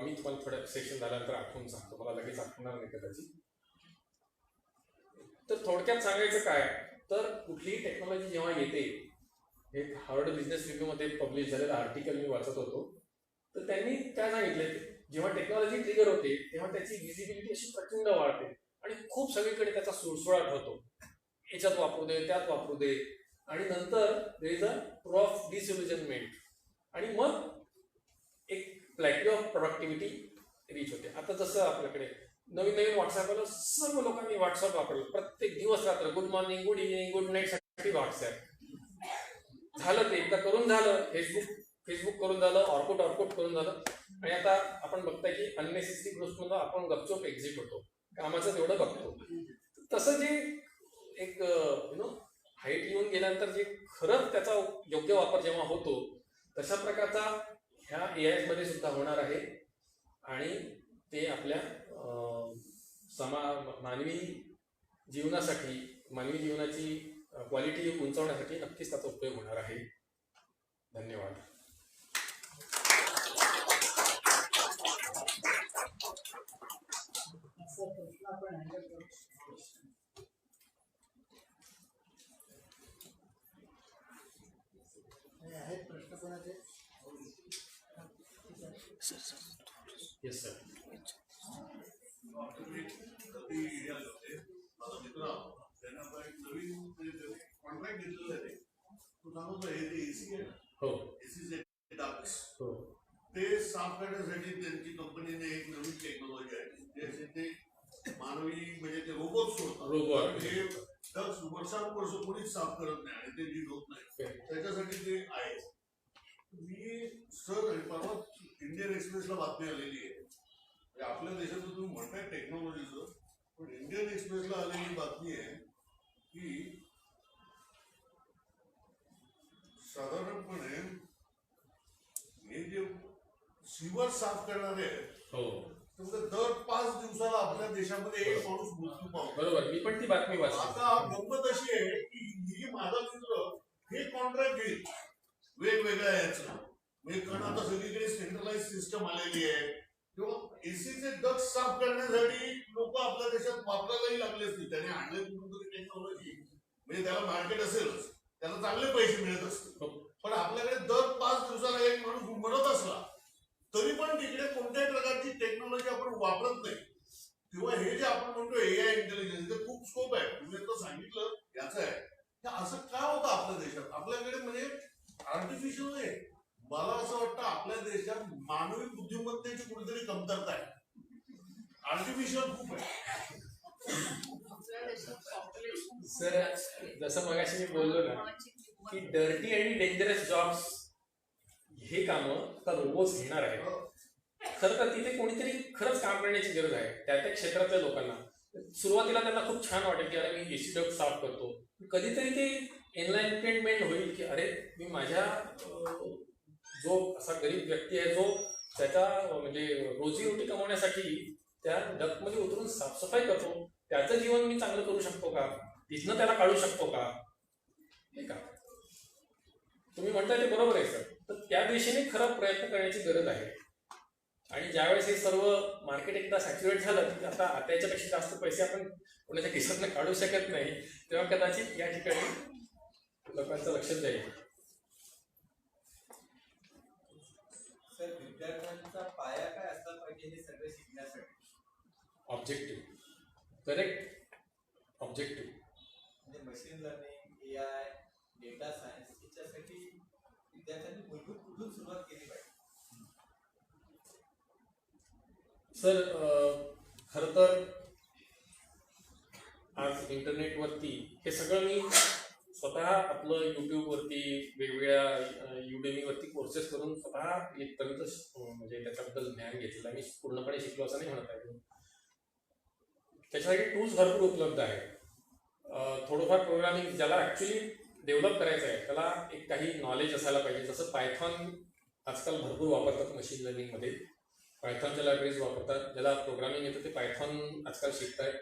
मी तुम्हाला थोड्या सेशन झाल्यानंतर आठवून सांगतो, मला लगेच आठवणार नाही कदाचित. तर थोडक्यात सांगायचं काय, तर कुठलीही टेक्नॉलॉजी जेव्हा येते, एक हार्वर्ड बिझनेस रिव्ह्यूमध्ये पब्लिश झालेलं आर्टिकल मी वाचत होतो, तर त्यांनी काय सांगितले, जेव्हा टेक्नॉलॉजी ट्रिगर होते तेव्हा त्याची विजिबिलिटी अशी प्रचंड वाढते आणि खूप सगळीकडे त्याचा सुळसुळाट होतो, याच्यात वापरू दे, त्यात वापरू दे, आणि नंतर देयर इज अ ऑफ डिसइल्युजनमेंट आणि मग एक प्लॅटफॉर्म ऑफ प्रोडक्टिव्हिटी रीच होते. आता जसं आपल्याकडे नवीन व्हॉट्सअप आलं, सर्व लोकांनी व्हॉट्सअप वापरलं, प्रत्येक दिवस रात्र good morning, good evening, good night साठी व्हॉट्सअप झालं. ते एकदा करून झालं, फेसबुक करून झालं, ऑर्कुट करून झालं, आणि आता आपण बघताय की अननेसेसरी ग्रुप्समधून आपण गपचूप एक्झिट होतो, कामाचं तेवढं बघतो. तसं जे एक हाईट येऊन गेल्यानंतर जे खरंच त्याचा योग्य वापर जेव्हा होतो, तशा प्रकारचा ह्या एआय मध्ये सुद्धा होणार आहे आणि ते आपल्या मानवी जीवनासाठी, मानवी जीवनाची क्वालिटी उंचावण्यासाठी नक्कीच त्याचा उपयोग होणार आहे. धन्यवाद. आहेत प्रश्न कोणाचे? Yes sir. कॉन्ट्रॅक्ट घेतलेलं आहे, तो सांगतो हे ते एसी आहे, हो एसीचे डक्ट्स, हो ते साफ करण्यासाठी त्यांची कंपनीने एक नवीन टेक्नॉलॉजी आहे, ते मानवी म्हणजे ते रोबोट सोडतात. रोबोट हे डक्ट्स वर्ष कोणीच साफ करत नाही आणि ते नीट होत नाही, त्याच्यासाठी ते आहे. मी सर परवा इंडियन एक्सप्रेसला बातमी आलेली आहे, आपल्या देशात तुम्ही म्हणताय टेक्नॉलॉजीचं, पण इंडियन एक्सप्रेसला आलेली बातमी आहे की साधारणपणे हे जे सीवर साफ करणारे आहेत, हो दर 5 दिवसाला आपल्या देशामध्ये एक माणूस मृत्यू पावतो. बरोबर, मी पण ती बातमी वाचली. आता गंमत अशी आहे की ही माझा मित्र हे कॉन्ट्रॅक्ट घेईल वेगवेगळ्या याचं, कारण आता सगळीकडे सेंट्रलाइज सिस्टम आलेली आहे, किंवा एसीचे डग साफ करण्यासाठी लोक आपल्या देशात वापरायलाही लागलेच नाही. त्याने आणले कुठून टेक्नॉलॉजी, म्हणजे त्याला मार्केट असेलच, त्याला चांगले पैसे मिळत असतील. पण आपल्याकडे दर 5 दिवसाला एक माणूस म्हणत असला तरी पण तिकडे कोणत्याही प्रकारची टेक्नॉलॉजी आपण वापरत नाही. किंवा हे जे आपण म्हणतो एआय इंटेलिजन्स, ते खूप स्कोप आहे. तुम्ही आता सांगितलं याचं आहे, असं का होतं आपल्या देशात? आपल्याकडे म्हणजे आर्टिफिशियल आहे. मला असं वाटतं आपल्या देशात मानवी बुद्धिमत्तेची कुठेतरी कमतरता आहे. आर्टिफिशियल खूप आहे. सर जसं मगाशी मी बोललो ना की डर्टी आणि डेंजरस जॉब्स हे कामं आता रोबोट्स घेणार आहे. खरं तर तिथे कोणीतरी खरंच काम करण्याची गरज आहे त्या त्या क्षेत्रातल्या लोकांना. सुरुवातीला त्यांना खूप छान वाटेल की अरे मी एसी डग साफ करतो. कधीतरी ते एनलाइटमेंट होईल की अरे मी माझ्या जो असा गरीब व्यक्ती आहे जो त्याचा म्हणजे रोजीरोटी कमवण्यासाठी त्या डगमध्ये उतरून साफसफाई करतो, त्याचं जीवन मी चांगलं करू शकतो का, तिथनं त्याला काढू शकतो का, हे का तुम्ही म्हणताय ते बरोबर आहे सर. तर त्या दिशेने खरं प्रयत्न करण्याची गरज आहे. आणि ज्यावेळेस हे सर्व मार्केट एकदा सॅच्युरेट झालं की आता याच्यापेक्षा जास्त पैसे आपण कोणाच्या खिशातनं काढू शकत नाही, तेव्हा कदाचित या ठिकाणी लोकांचं लक्ष जाईल. सर विद्यार्थ्यांचा पाया काय असला पाहिजे हे सगळे शिकण्यासाठी? Objective, correct objective. म्हणजे machine learning, AI, data science याच्यासाठी विद्यार्थ्यांनी मूलभूत कुठून सुरुवात केली पाहिजे? सर खरं तर आज इंटरनेटवरती हे सगळं मी स्वतः आपलं यूट्यूबवरती वेगवेगळ्या युडेमीवरती कोर्सेस करून स्वतः इथपर्यंत म्हणजे त्याच्याबद्दल ज्ञान घेतलेलं आहे. मी पूर्णपणे शिकलो असं नाही म्हणत आहे. त्याच्यासाठी टूल्स भरपूर उपलब्ध आहेत. थोडंफार प्रोग्रामिंग ज्याला ॲक्च्युली डेव्हलप करायचं आहे त्याला एक काही नॉलेज असायला पाहिजे. जसं पायथॉन आजकाल भरपूर वापरतात मशीन लर्निंगमध्ये, पायथॉनच्या लायब्ररीज वापरतात. ज्याला प्रोग्रामिंग येतं ते पायथॉन आजकाल शिकतायत.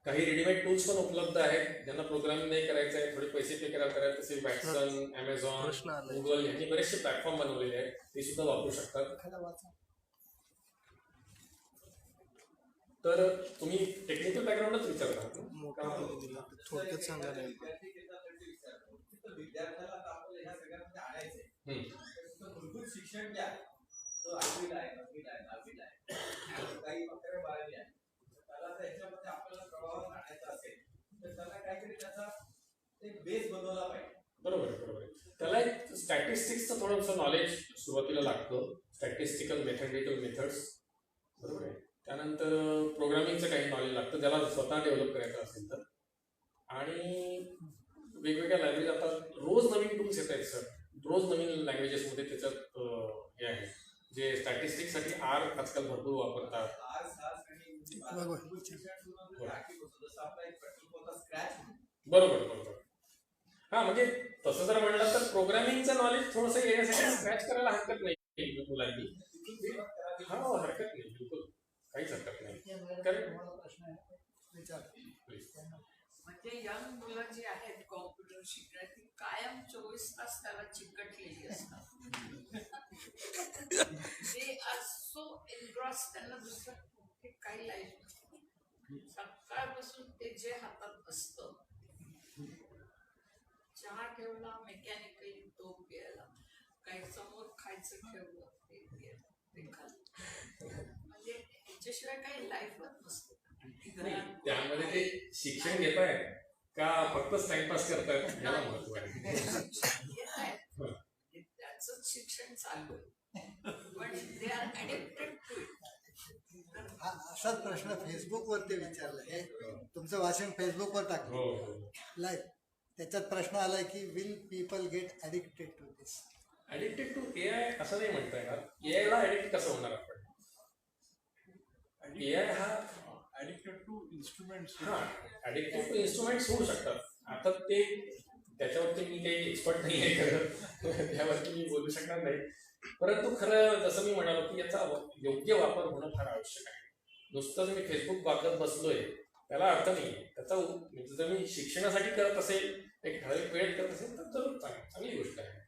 काही रेडीमेड टूल्स पण उपलब्ध आहेत. ज्यांना प्रोग्रामिंग नाही करायचं आहे, थोडे पैसे पे करायला करायचे तसे वॅटसन, ॲमेझॉन, गुगल यांनी बरेचसे प्लॅटफॉर्म बनवलेले आहेत, ते सुद्धा वापरू शकतात. तर तुम्ही टेक्निकल बॅकग्राऊंडच विचारता. थोडक्यात सांगा. विद्यार्थ्याला आपल्याला ह्या सगळ्यामध्ये आणायचंय, मूलभूत शिक्षण जे आहे तो 8वीला आहे, 9वीला आहे, 10वीला आहे, काही 11-12वी आहे. त्याला जर ह्याच्यामध्ये आपल्याला प्रवाहात आणायचा असेल तर त्याला काहीतरी त्याचा एक बेस बनवला पाहिजे. बरोबर आहे, बरोबर आहे. त्याला एक स्टॅटिस्टिक्सचं थोडंसं नॉलेज सुरुवातीला लागतं, स्टॅटिस्टिकल मॅथमॅटिकल मेथड्स, बरोबर आहे. त्यानंतर प्रोग्रामिंगचं काही नॉलेज लागतं ज्याला स्वतः डेव्हलप करायचं असेल तर. आणि वेगवेगळ्या लँग्वेज आता रोज नवीन टूल्स येत आहेत सर, रोज नवीन लँग्वेजेसमध्ये त्याच्यात हे आहे जे स्टॅटिस्टिक्ससाठी आर आजकाल भरपूर वापरतात. बरोबर बरोबर. हां म्हणजे तसं जर म्हणलं तर प्रोग्रामिंगचं नॉलेज थोडंसं येण्यासाठी स्क्रॅच करायला हरकत नाही मुलांनी. हा हरकत नाही, बिलकुल काहीच हरकत नाही. प्रश्न विचार प्लीज. म्हणजे यंग मुलं जी आहेत कॉम्प्युटर शिकण्यात ती कायम 24 तास त्याला चिकटलेली असतात. ते आज सो एनग्रॉस, त्यांना दुसरं काही लाईफ नसतं. सकाळपासून ते जे हातात असतं, चहा ठेवला मेकॅनिकली तो प्यायला, काही समोर खायचं ठेवलं ते प्यायला, ते खाल्लं, म्हणजे ह्याच्याशिवाय काही लाईफच नसतं. त्यामध्ये ते शिक्षण घेत आहेत का फक्तच टाइमपास करतायत याला महत्व आहे. त्याच शिक्षण चालू आहे, पण they are addicted to it. हा असाच प्रश्न फेसबुकवरती विचारला. हे तुमचं वाचन फेसबुकवर टाकलं लाईव्ह. त्याच्यात प्रश्न आलाय की will people get addicted to this? Addicted to AI असं नाही म्हणता येणार. एआयला ऍडिक्ट कसं होणार आपण? एआय हा ऍडिक्टेड टू इन्स्ट्रुमेंट्स. हां ऍडिक्टेड टू इन्स्ट्रुमेंट्स होऊ शकतात. आता ते त्याच्यावरती मी काही एक्सपर्ट नाही आहे खरं, त्यावरती मी बोलू शकणार नाही. परंतु खरं जसं मी म्हणालो की याचा योग्य वापर होणं फार आवश्यक आहे. नुसतं मी फेसबुक वापरत बसलोय त्याला अर्थ नाही. त्याचा म्हणजे जर मी शिक्षणासाठी करत असेल, एक ठराविक वेळेत करत असेल तर जरूर चांगली गोष्ट आहे.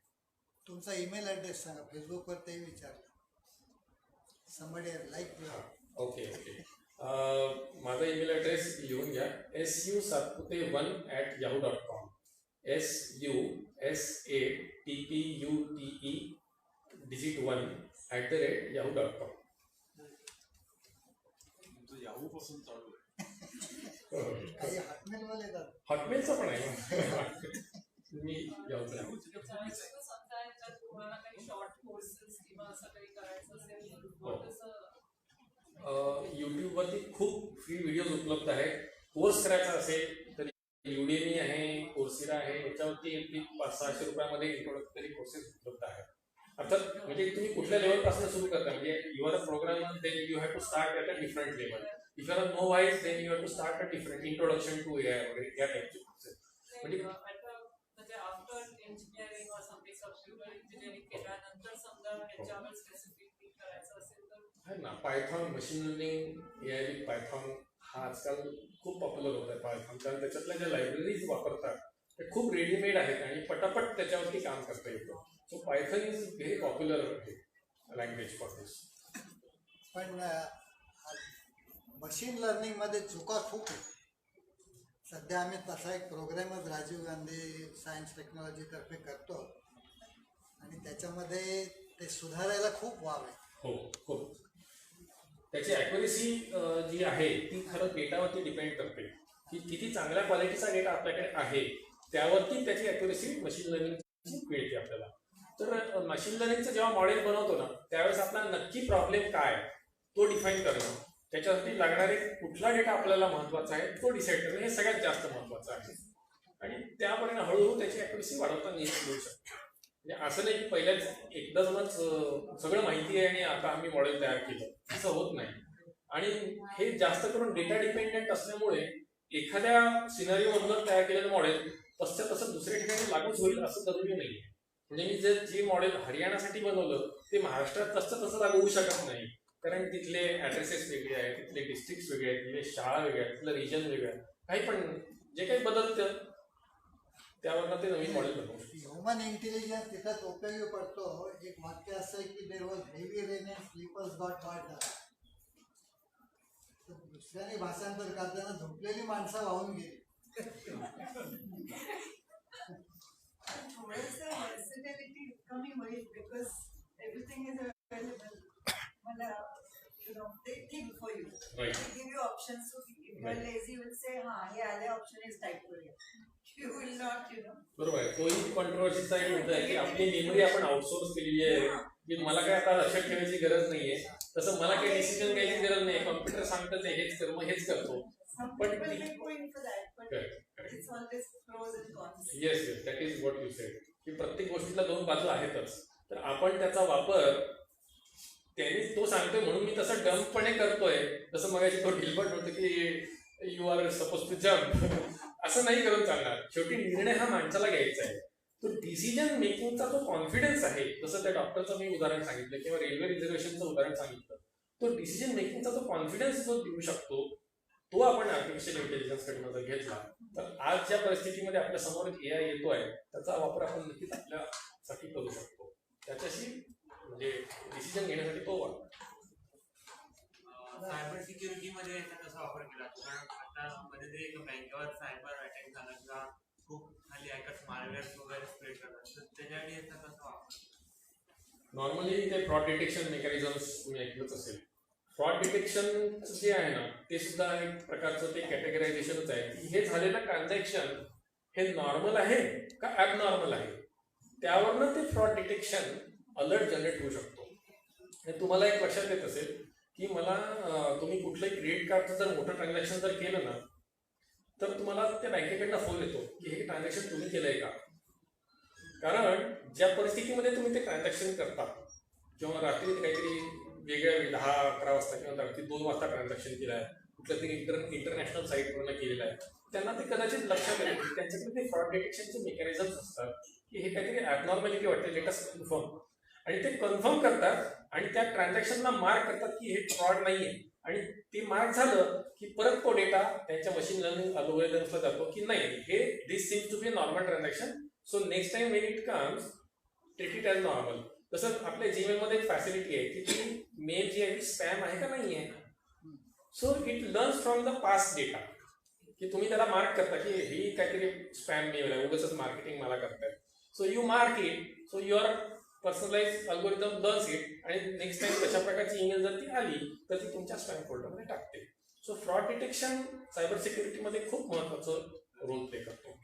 तुमचा ईमेल ॲड्रेस सांगा, फेसबुकवर तेही विचारलं. somebody like okay okay. माझा ईमेल ॲड्रेस लिहून घ्या. susatpute1@yahoo.com. susatpute1@yahoo.com. तुमचं याहू पासून चालू आहे. काही हॉटमेल वाले येतात. हॉटमेलचं पण आहे. मी याहूचं आहे. समजा याच्यात तुम्हाला काही शॉर्ट कोर्सेस किंवा असं काही करायचं असेल तर हो. तसं यूट्यूबवरती खूप फ्री व्हिडिओज उपलब्ध आहेत. कोर्स करायचा असेल तर युडेमी आहे, कोर्सिरा आहे, याच्यावरती 500-600 रुपयामध्ये इंट्रोडक्टरी कोर्सेस उपलब्ध आहेत. अर्थात म्हणजे तुम्ही कुठल्या लेवलपासून सुरू करता, म्हणजे you are a programmer then you have to start at a different level. If you are novice then you have to start a different introduction to AI वगैरे या टाईपचे कोर्सेस. म्हणजे म्हणजे आफ्टर इंजिनिअरिंग और something software engineering केल्यानंतर समजा ह्याच्यावर specifically करायचं असेल तर आहे ना, Python, machine learning, AI with Python हा आजकाल खूप पॉप्युलर होत आहे पायथॉन. कारण त्याच्यातल्या ज्या लायब्ररीज वापरतात ते खूप रेडीमेड आहेत आणि पटापट त्याच्यावरती काम करता येतं. So Python is very popular language for this. पण मशीन लर्निंगमध्ये चुका खूप आहेत. सध्या आम्ही तसा एक प्रोग्रामच राजीव गांधी सायन्स टेक्नॉलॉजीतर्फे करतो आणि त्याच्यामध्ये ते सुधारायला खूप वाव आहे. हो हो. त्याची ॲक्युरेसी जी आहे ती खरं डेटावरती डिपेंड करते की किती चांगल्या क्वालिटीचा डेटा आपल्याकडे आहे, त्यावरती त्याची ॲक्युरेसी मशीन लर्निंगची मिळते आपल्याला. तर मशीन लर्निंगचं जेव्हा मॉडेल बनवतो ना त्यावेळेस आपला नक्की प्रॉब्लेम काय तो डिफाईन करणं, त्याच्यासाठी लागणारे कुठला डेटा आपल्याला महत्त्वाचा आहे तो डिसाईड करणं हे सगळ्यात जास्त महत्त्वाचं आहे. आणि त्यापर्यंत हळूहळू त्याची ॲक्युरेसी वाढवता येऊ शकते. म्हणजे असं नाही की पहिल्याच एकदमच सगळं माहिती आहे आणि आता आम्ही मॉडेल तयार केलं, असं होत नाही. आणि हे जास्त करून डेटा डिपेंडेंट असल्यामुळे एखाद्या सिनारिओमधून तयार केलेलं मॉडेल तसं तसं दुसऱ्या ठिकाणी लागूच होईल असं जरुरी नाही. म्हणजे मी जर जे मॉडेल हरियाणासाठी बनवलं ते महाराष्ट्रात तसं लागू होऊ शकत नाही, कारण तिथले ॲड्रेसेस वेगळे आहेत, तिथले डिस्ट्रिक्ट वेगळे आहेत, तिथले शाळा वेगळ्या आहेत, तिथलं रिजन वेगळं आहे. काही पण जे काही बदलतं त्यावरनं ते नवीन मॉडेल बनवू शकतो. ह्युमन इंटेलिजन्स तिथंच उपयोगी पडतो. एक वाक्य असं आहे की there was heavy rain and sleepers got water. दुसऱ्याने भाषांतर करताना झोपलेली माणसं वाहून गेली. थोडंसं versatility कमी होईल because everything is available. मला they think for you. Right. They give you options. So if you are lazy, you will say, हे आले option is type करूया. You will not, बरोबर आहे. तोही कॉन्ट्रोवर्सीचा एक मुद्दा आहे की आपली मेमरी आपण आउटसोर्स केलेली आहे की मला काय आता लक्षात ठेवायची गरज नाहीये, तसं मला काही डिसिजन घ्यायची गरज नाही. कॉम्प्युटर सांगतं ते हेच कर, मग हेच करतो. Some But people may go in for that, but Correct. it's always pros and cons. Yes that is what you sed की प्रत्येक गोष्टीला दोन बाजू आहेतच. तर आपण त्याचा वापर त्यांनी तो सांगतोय म्हणून मी तसं डम्पपणे करतोय, जसं मगाशी तो ढिलबट होतं की you are suppose to jump, असं नाही करून चालणार. शेवटी निर्णय हा माणसाला घ्यायचा आहे. तो डिसिजन मेकिंगचा जो कॉन्फिडन्स आहे, जसं त्या डॉक्टरचं मी उदाहरण सांगितलं किंवा रेल्वे रिझर्वेशनचं उदाहरण सांगितलं, तो डिसिजन मेकिंगचा जो कॉन्फिडन्स जो देऊ शकतो तो आपण आर्टिफिशियल इंटेलिजन्स कडनं जर घेतला तर आज ज्या परिस्थितीमध्ये आपल्या समोर AI येतोय त्याचा वापर आपण नक्कीच आपल्यासाठी करू शकतो. त्याच्याशी म्हणजे डिसिजन घेण्यासाठी तो वापर. सायबर सिक्युरिटी मध्ये याचा कसा वापर केला? कारण आता मध्ये एका बँकेवर सायबर अटॅक झाला किंवा खूप खाली हॅकर्स मालवेअर वगैरे स्प्रेड करतात, तर त्याच्यासाठी याचा कसा वापर? नॉर्मली ते फ्रॉड डिटेक्शन मेकॅनिझम्स तुम्ही ऐकलंच असेल. फ्रॉड डिटेक्शन जे आहे ना ते सुद्धा एक प्रकारचं ते कॅटेगरायझेशनच आहे की हे झालेलं ट्रान्झॅक्शन हे नॉर्मल आहे का ॲबनॉर्मल आहे, त्यावरनं ते फ्रॉड डिटेक्शन अलर्ट जनरेट होऊ शकतो. आणि तुम्हाला एक लक्षात येत असेल की मला तुम्ही कुठलंही क्रेडिट कार्डचं जर मोठं ट्रान्झॅक्शन जर केलं ना तर तुम्हाला त्या बँकेकडनं फोन येतो की हे ट्रान्झॅक्शन तुम्ही केलंय का. कारण ज्या परिस्थितीमध्ये तुम्ही ते ट्रान्झॅक्शन करता किंवा रात्री काहीतरी वेगळ्या 10-11 वाजता किंवा रात्री 2 वाजता ट्रान्झॅक्शन केलं आहे, कुठल्या तरी इंटरनॅशनल साईटवरनं केलेलं आहे, त्यांना ते कदाचित लक्षात येईल की त्यांच्याकडे ते फ्रॉड डिटेक्शनचे मेकॅनिझम्स असतात की हे काहीतरी ॲबनॉर्मॅलिटी वाटते, लेट अस कन्फर्म. आणि ते कन्फर्म करतात आणि त्या ट्रान्झॅक्शनला मार्क करतात की हे फ्रॉड नाही आहे. आणि ते मार्क झालं की परत तो डेटा त्यांच्या मशीन लर्निंग अल्गोरिदम्सला जातो की नाही हे this seems to be a normal transaction, so next time when it comes take it as normal. तसंच आपल्या जीमेलमध्ये एक फॅसिलिटी आहे की तुम्ही mail G I D spam आहे का नाही आहे. So it learns from the past data की तुम्ही त्याला मार्क करता की ही काहीतरी स्पॅम मेल आहे, उगाच मार्केटिंग मला करताय. So you mark it, so your personalise algorithm learns it आणि नेक्स्ट टाइम तशा प्रकारची ईमेल जर ती आली तर ती तुमच्या स्पॅम फोल्डरमध्ये टाकते. सो फ्रॉड डिटेक्शन सायबर सिक्युरिटीमध्ये खूप महत्वाचं रोल प्ले करतो.